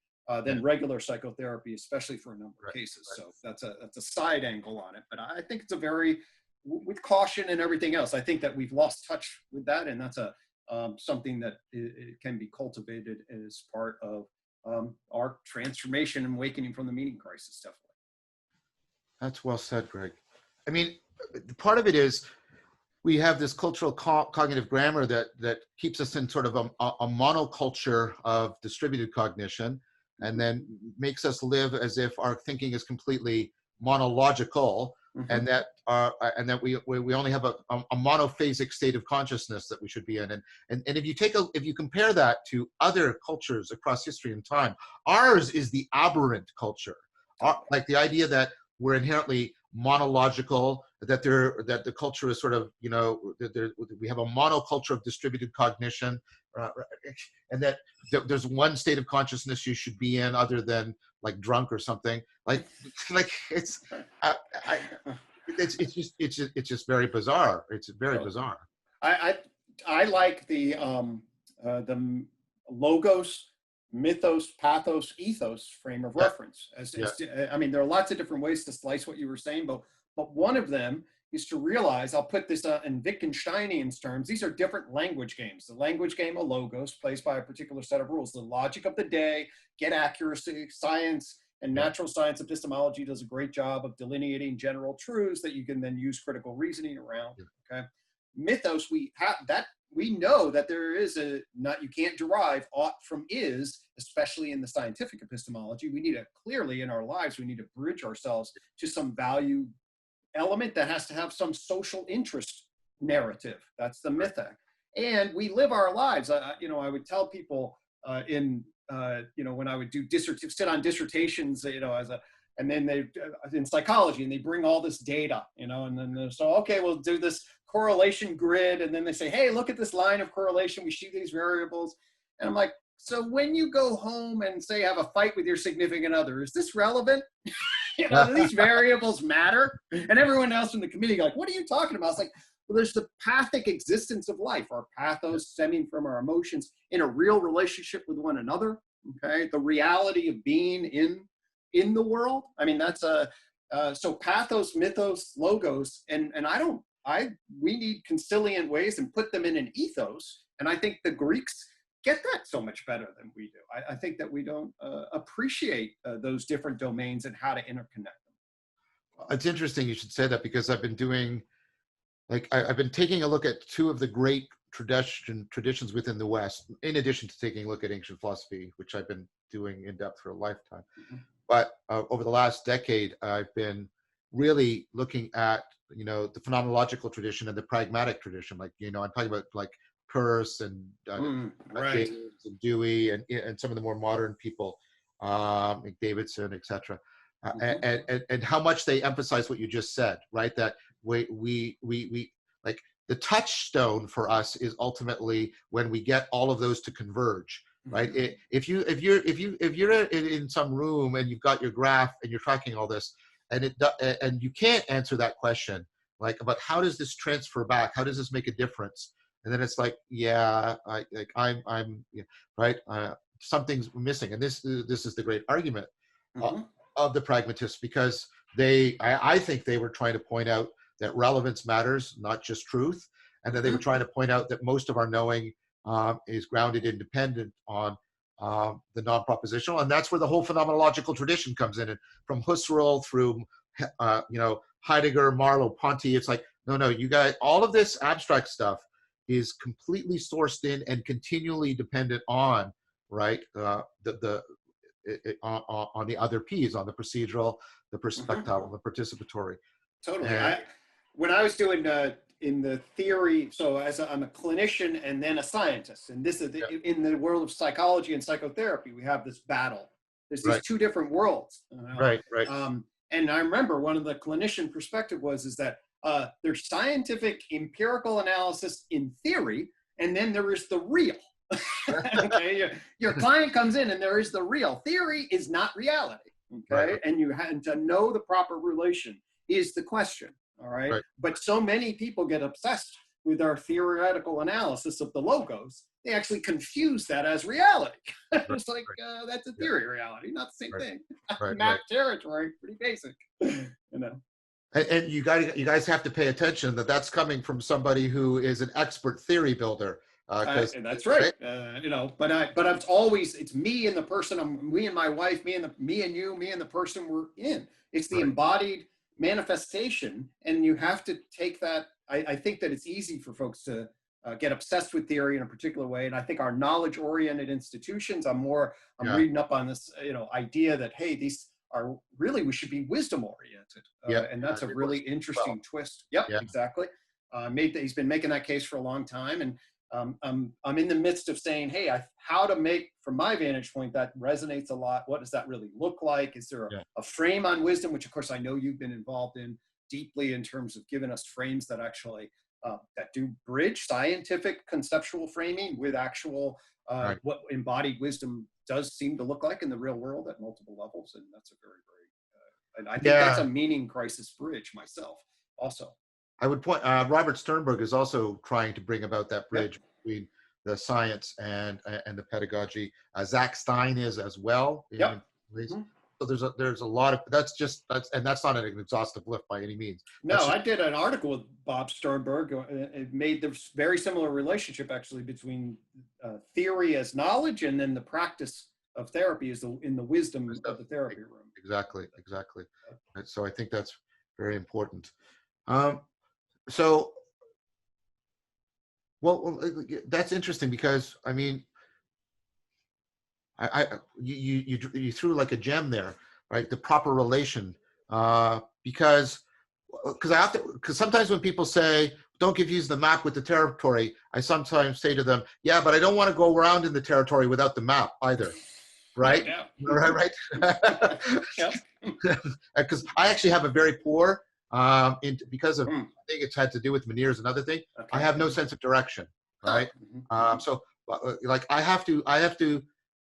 than regular psychotherapy, especially for a number of cases. So that's a side angle on it. But I think it's a very, with caution and everything else, I think that we've lost touch with that, and that's something that it can be cultivated as part of our transformation and awakening from the meaning crisis, definitely. That's well said, Greg. I mean, part of it is we have this cultural cognitive grammar that keeps us in sort of a monoculture of distributed cognition, and then makes us live as if our thinking is completely monological, and that we only have a monophasic state of consciousness that we should be in. And if you compare that to other cultures across history and time, ours is the aberrant culture. like the idea that we're inherently monological, that the culture is sort of, we have a monoculture of distributed cognition, and that there's one state of consciousness you should be in other than like drunk or something. Like it's just very bizarre. It's very bizarre. I like the logos, mythos, pathos, ethos frame of reference. I mean, there are lots of different ways to slice what you were saying, but one of them is to realize, I'll put this in Wittgensteinian terms, these are different language games. The language game of logos plays by a particular set of rules. The logic of the day, get accuracy, science, and natural science epistemology does a great job of delineating general truths that you can then use critical reasoning around. Okay, mythos, we know that there is you can't derive aught from is, especially in the scientific epistemology. We need clearly in our lives, we need to bridge ourselves to some value element that has to have some social interest narrative. That's the mythic. And we live our lives. I would tell people when I would do sit on dissertations, and then they in psychology, and they bring all this data, and then okay, we'll do this correlation grid, and then they say, hey, look at this line of correlation, we see these variables, and I'm like, so when you go home and say have a fight with your significant other, is this relevant? Do these variables matter? And everyone else in the committee like, what are you talking about? It's like, well, there's the pathic existence of life, our pathos stemming from our emotions in a real relationship with one another. Okay, the reality of being in the world. I mean, that's so pathos, mythos, logos, and we need conciliant ways and put them in an ethos. And I think the Greeks get that so much better than we do. I think that we don't appreciate those different domains and how to interconnect them. It's interesting you should say that, because I've been doing, I've been taking a look at two of the great traditions within the West, in addition to taking a look at ancient philosophy, which I've been doing in depth for a lifetime. Mm-hmm. But over the last decade, I've been really looking at, the phenomenological tradition and the pragmatic tradition. I'm talking about Peirce and James and Dewey and some of the more modern people, like Davidson, etc. And how much they emphasize what you just said, right? That we like the touchstone for us is ultimately when we get all of those to converge, right? Mm-hmm. If you're in some room and you've got your graph and you're tracking all this, and you can't answer that question, about how does this transfer back? How does this make a difference? And then it's like, something's missing. And this is the great argument of the pragmatists, because I think they were trying to point out that relevance matters, not just truth, and that they were trying to point out that most of our knowing is grounded and dependent on the non-propositional, and that's where the whole phenomenological tradition comes in. And from Husserl through, Heidegger, Merleau-Ponty, it's like, no, you guys, all of this abstract stuff is completely sourced in and continually dependent on, right, on the other P's, on the procedural, the perspectival, the participatory. Totally. When I was doing in the theory, so I'm a clinician and then a scientist, and this is in the world of psychology and psychotherapy, we have this battle. There's these two different worlds. Right. And I remember one of the clinician perspective is that there's scientific empirical analysis in theory, and then there is the real. Okay, your client comes in and there is the real. Theory is not reality. Okay, and you have to know the proper relation is the question. All right, but so many people get obsessed with our theoretical analysis of the logos. They actually confuse that as reality. It's like that's a theory reality, not the same thing. Map territory, pretty basic. And you guys have to pay attention that that's coming from somebody who is an expert theory builder. And that's right. But it's always, it's me and the person, me and my wife, me and you, me and the person we're in. It's the embodied manifestation, and you have to take that. I think that it's easy for folks to get obsessed with theory in a particular way, and I think our knowledge-oriented institutions. I'm reading up on this, idea that hey, these are really, we should be wisdom-oriented, and that's a really interesting twist. Yep, exactly. He's been making that case for a long time, and I'm in the midst of saying, hey, how to make, from my vantage point, that resonates a lot. What does that really look like? Is there a frame on wisdom, which of course I know you've been involved in deeply in terms of giving us frames that actually that do bridge scientific conceptual framing with actual what embodied wisdom does seem to look like in the real world at multiple levels. And that's a very, and I think that's a meaning crisis bridge myself also. I would point, Robert Sternberg is also trying to bring about that bridge between the science and the pedagogy. Zach Stein is as well. So there's a lot of, that's not an exhaustive list by any means. No, I did an article with Bob Sternberg. It made the very similar relationship actually between theory as knowledge and then the practice of therapy is in the wisdom of the therapy room. Exactly. So I think that's very important. So, well, that's interesting because I mean, you threw like a gem there, right? The proper relation, because sometimes when people say don't confuse the map with the territory, I sometimes say to them, yeah, but I don't want to go around in the territory without the map either, right? Yeah. Right. Because I actually have a very poor. Because of, I think it's had to do with Meniere's another thing. Okay. I have no sense of direction, right? So like I have to,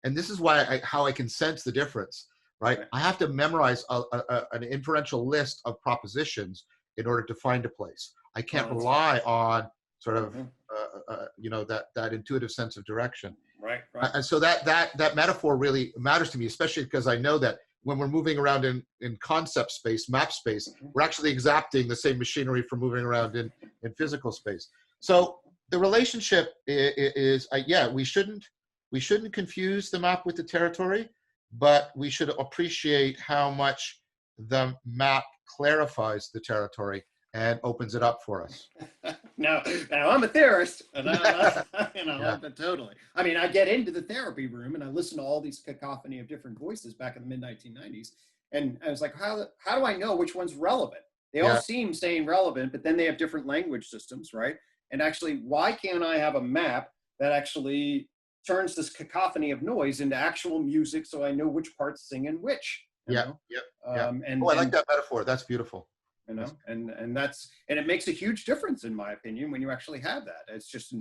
and this is why how I can sense the difference, right? I have to memorize an inferential list of propositions in order to find a place. I can't rely on sort of, that intuitive sense of direction. Right. And so that metaphor really matters to me, especially because I know that when we're moving around in concept space, map space, we're actually exapting the same machinery for moving around in physical space. So the relationship is we shouldn't confuse the map with the territory, but we should appreciate how much the map clarifies the territory and opens it up for us. Now I'm a theorist, and totally. I mean, I get into the therapy room and I listen to all these cacophony of different voices back in the mid-1990s, and I was like, how do I know which one's relevant? They all seem saying relevant, but then they have different language systems, right? And actually, why can't I have a map that actually turns this cacophony of noise into actual music so I know which parts sing in which? I like that metaphor. That's beautiful. And it makes a huge difference in my opinion when you actually have that. It's just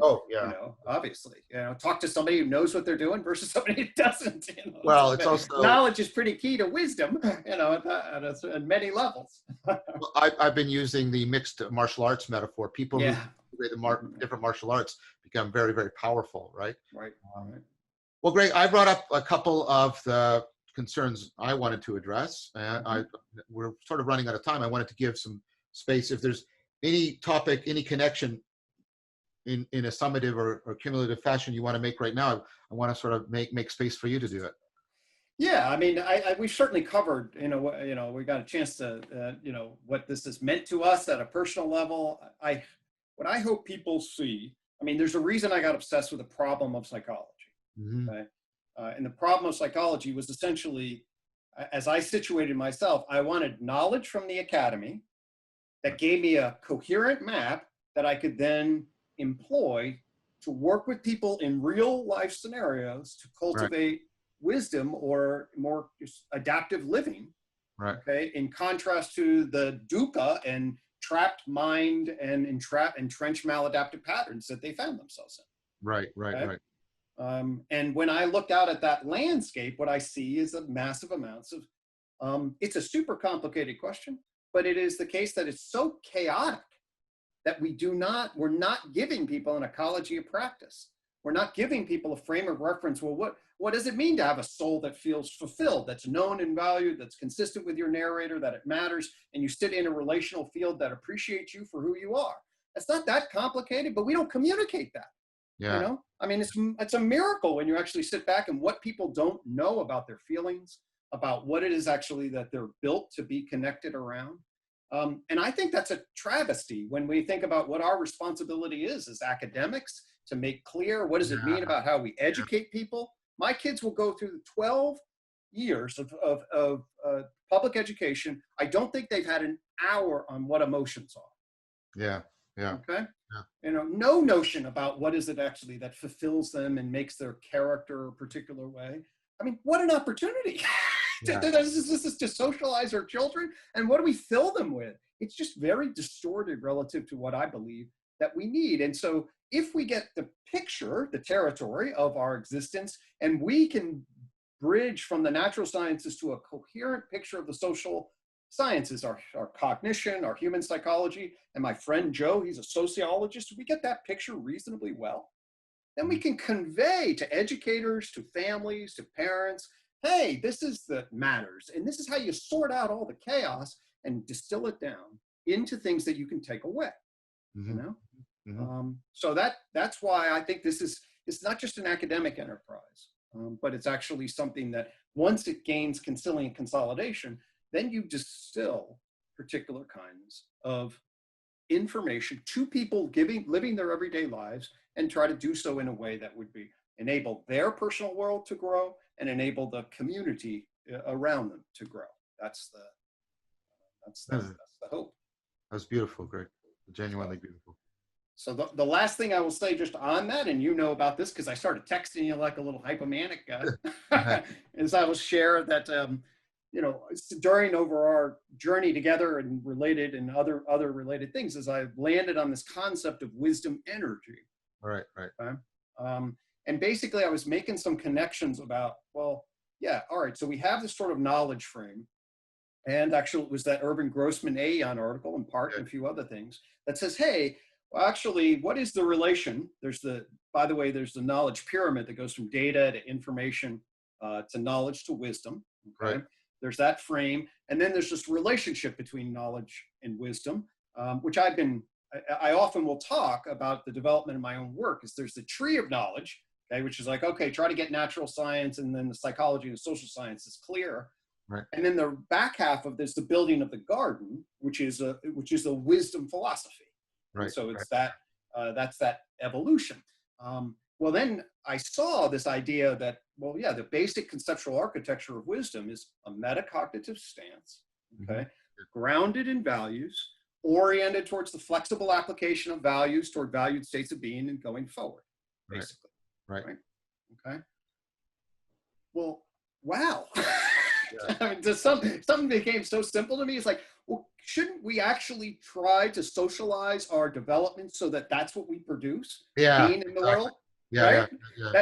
obviously talk to somebody who knows what they're doing versus somebody who doesn't. Well, it's also knowledge is pretty key to wisdom, at many levels. Well, I've been using the mixed martial arts metaphor. People who the different martial arts become very, very powerful, right? Right. Well, Greg, I brought up a couple of the concerns I wanted to address. We're sort of running out of time. I wanted to give some space. If there's any topic, any connection in a summative or cumulative fashion you want to make right now, I want to sort of make space for you to do it. Yeah, I mean, we've certainly covered, we got a chance to, what this has meant to us at a personal level. What I hope people see, I mean, there's a reason I got obsessed with the problem of psychology. Okay. And the problem of psychology was essentially, as I situated myself, I wanted knowledge from the academy that gave me a coherent map that I could then employ to work with people in real life scenarios to cultivate wisdom or more adaptive living. Right. Okay. In contrast to the dukkha and trapped mind and entrenched maladaptive patterns that they found themselves in. Right. And when I looked out at that landscape, what I see is a massive amounts of, it's a super complicated question, but it is the case that it's so chaotic that we're not giving people an ecology of practice. We're not giving people a frame of reference. Well, what does it mean to have a soul that feels fulfilled, that's known and valued, that's consistent with your narrator, that it matters, and you sit in a relational field that appreciates you for who you are? It's not that complicated, but we don't communicate that. Yeah. I mean, it's a miracle when you actually sit back and what people don't know about their feelings, about what it is actually that they're built to be connected around. And I think that's a travesty when we think about what our responsibility is as academics to make clear what does it mean about how we educate people. My kids will go through 12 years of public education. I don't think they've had an hour on what emotions are. Yeah. Okay. no notion about what is it actually that fulfills them and makes their character a particular way. I mean, what an opportunity to socialize our children. And what do we fill them with? It's just very distorted relative to what I believe that we need. And so if we get the picture, the territory of our existence, and we can bridge from the natural sciences to a coherent picture of the social sciences, our cognition, our human psychology, and my friend Joe, he's a sociologist, if we get that picture reasonably well, then we can convey to educators, to families, to parents, hey, this is that matters. And this is how you sort out all the chaos and distill it down into things that you can take away, you know? So that's why I think it's not just an academic enterprise, but it's actually something that once it gains conciliant consolidation, then you distill particular kinds of information to people living their everyday lives and try to do so in a way that would enable their personal world to grow and enable the community around them to grow. That's the hope. That's beautiful, Greg. Genuinely beautiful. So the last thing I will say just on that, and you know about this because I started texting you like a little hypomanic guy, is I will share that, during over our journey together and related and other related things, as I've landed on this concept of wisdom energy. Right. Okay? And basically I was making some connections about, well, yeah, all right, so we have this sort of knowledge frame. And actually it was that Urban Grossman Aeon article in part and a few other things that says, hey, well, actually, what is the relation? By the way, there's the knowledge pyramid that goes from data to information to knowledge to wisdom. Okay? Right. There's that frame. And then there's this relationship between knowledge and wisdom, which I often will talk about the development of my own work. Is there's the tree of knowledge, okay, which is like, okay, try to get natural science and then the psychology and the social science is clear. Right. And then the back half of this, the building of the garden, which is a wisdom philosophy. Right. So it's that's that evolution. Well, then I saw this idea that, well, yeah, the basic conceptual architecture of wisdom is a metacognitive stance, okay, grounded in values, oriented towards the flexible application of values toward valued states of being and going forward, basically. Right. Okay. Well, wow. I mean, something became so simple to me. It's like, well, shouldn't we actually try to socialize our development so that that's what we produce? Being in the world. Yeah.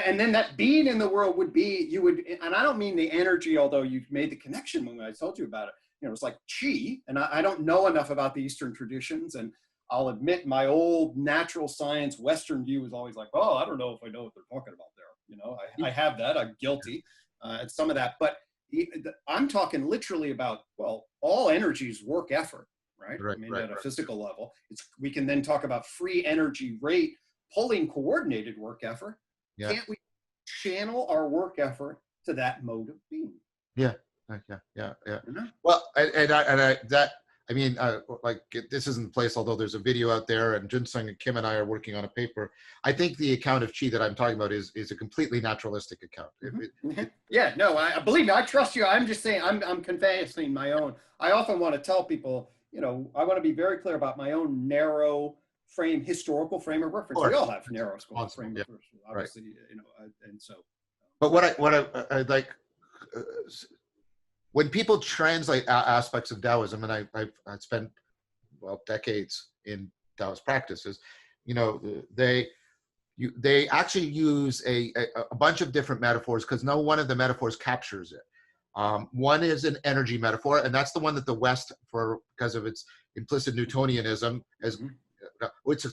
And then that being in the world would be, and I don't mean the energy, although you made the connection when I told you about it. It's like chi, and I don't know enough about the Eastern traditions, and I'll admit my old natural science Western view is always like, oh, I don't know if I know what they're talking about there. I have that. I'm guilty at some of that, but I'm talking literally about, well, all energy is work effort, right? I mean, at a physical level, we can then talk about free energy rate, pulling coordinated work effort. Yeah. Can't we channel our work effort to that mode of being? Yeah. Well, like this isn't the place, although there's a video out there, and Junsung and Kim and I are working on a paper. I think the account of chi that I'm talking about is a completely naturalistic account. Believe me, I trust you. I'm just saying, I'm conveying my own. I often want to tell people, I want to be very clear about my own narrow historical frame of reference. We all have narrow frame of reference, obviously, and so. But what I like. When people translate aspects of Taoism, and I've spent decades in Taoist practices, they actually use a bunch of different metaphors because no one of the metaphors captures it. One is an energy metaphor, and that's the one that the West, because of its implicit Newtonianism, it's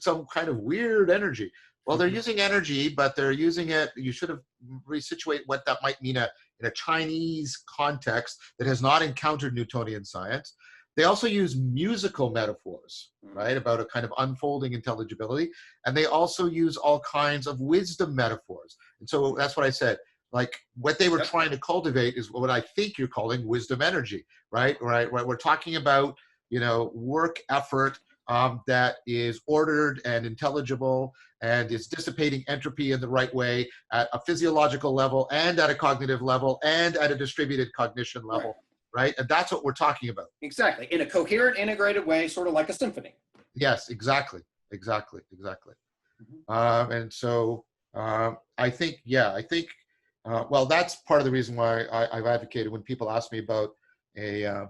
some kind of weird energy. Well, they're using energy, but they're using it. You should have resituate what that might mean in a Chinese context that has not encountered Newtonian science. They also use musical metaphors, right, about a kind of unfolding intelligibility. And they also use all kinds of wisdom metaphors. And so that's what I said. Like what they were trying to cultivate is what I think you're calling wisdom energy, right? We're talking about, work effort that is ordered and intelligible and is dissipating entropy in the right way at a physiological level and at a cognitive level and at a distributed cognition level, right? And that's what we're talking about. Exactly. In a coherent, integrated way, sort of like a symphony. Yes, exactly. exactly, exactly. Mhm. And so I think, well, that's part of the reason why I've advocated when people ask me about a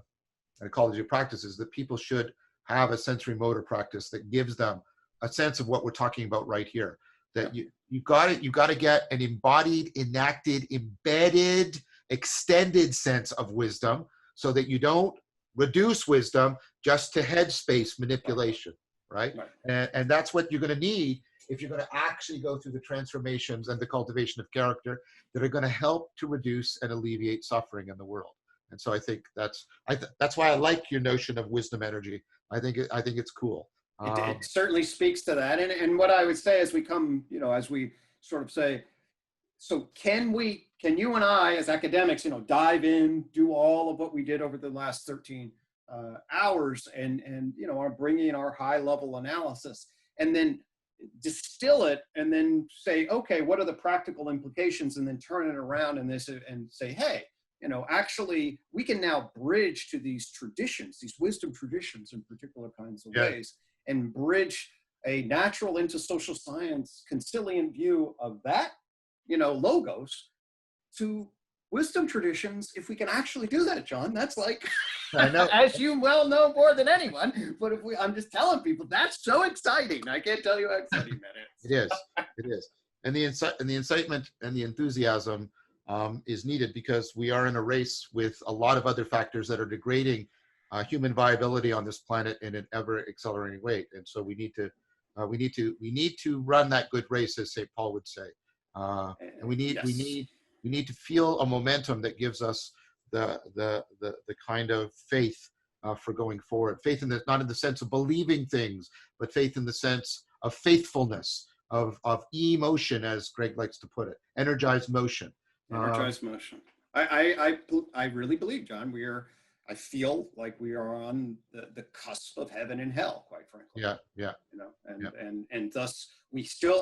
ecology of practices, that people should have a sensory motor practice that gives them a sense of what we're talking about right here. That Yep. you got to get an embodied, enacted, embedded, extended sense of wisdom, so that you don't reduce wisdom just to headspace manipulation, right? Right. And that's what you're going to need if you're going to actually go through the transformations and the cultivation of character that are going to help to reduce and alleviate suffering in the world. And so I think that's why I like your notion of wisdom energy. I think it's cool. It certainly speaks to that. And what I would say as we come, as we sort of say, so can you and I as academics, dive in, do all of what we did over the last 13 hours and are bringing our high level analysis and then distill it and then say, okay, what are the practical implications? And then turn it around and say, hey, actually we can now bridge to these traditions, these wisdom traditions in particular kinds of Yeah. ways, and bridge a natural into social science conciliant view of that, logos to wisdom traditions. If we can actually do that, John, that's like, I know. as you well know more than anyone, but I'm just telling people, that's so exciting. I can't tell you how exciting that is. It is. It is. And the incitement and the enthusiasm is needed, because we are in a race with a lot of other factors that are degrading human viability on this planet in an ever accelerating rate. And so we need to run that good race, as St. Paul would say. And Yes. we need to feel a momentum that gives us the kind of faith for going forward. Faith not in the sense of believing things, but faith in the sense of faithfulness, of emotion, as Gregg likes to put it, energized motion. Energized motion. I really believe, John, I feel like we are on the cusp of heaven and hell, quite frankly. Yeah, yeah. And thus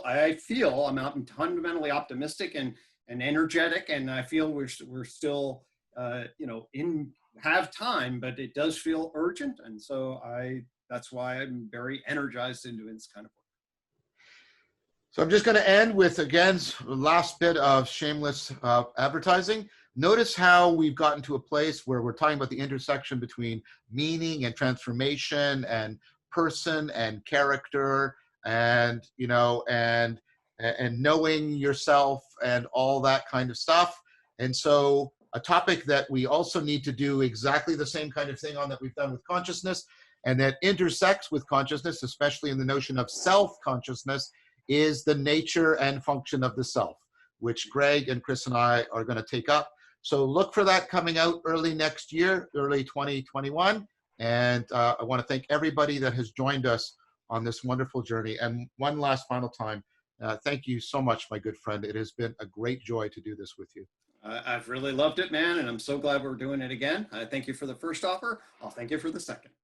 I feel I'm fundamentally optimistic and energetic, and I feel we're still, have time, but it does feel urgent. And so that's why I'm very energized into this kind of work. So I'm just going to end with, again, last bit of shameless advertising. Notice how we've gotten to a place where we're talking about the intersection between meaning and transformation and person and character and, and knowing yourself and all that kind of stuff. And so a topic that we also need to do exactly the same kind of thing on that we've done with consciousness, and that intersects with consciousness, especially in the notion of self-consciousness, is the nature and function of the self, which Gregg and Chris and I are going to take up. So look for that coming out early next year, early 2021. And I want to thank everybody that has joined us on this wonderful journey. And one last final time, thank you so much, my good friend. It has been a great joy to do this with you. I've really loved it, man. And I'm so glad we're doing it again. I thank you for the first offer. I'll thank you for the second.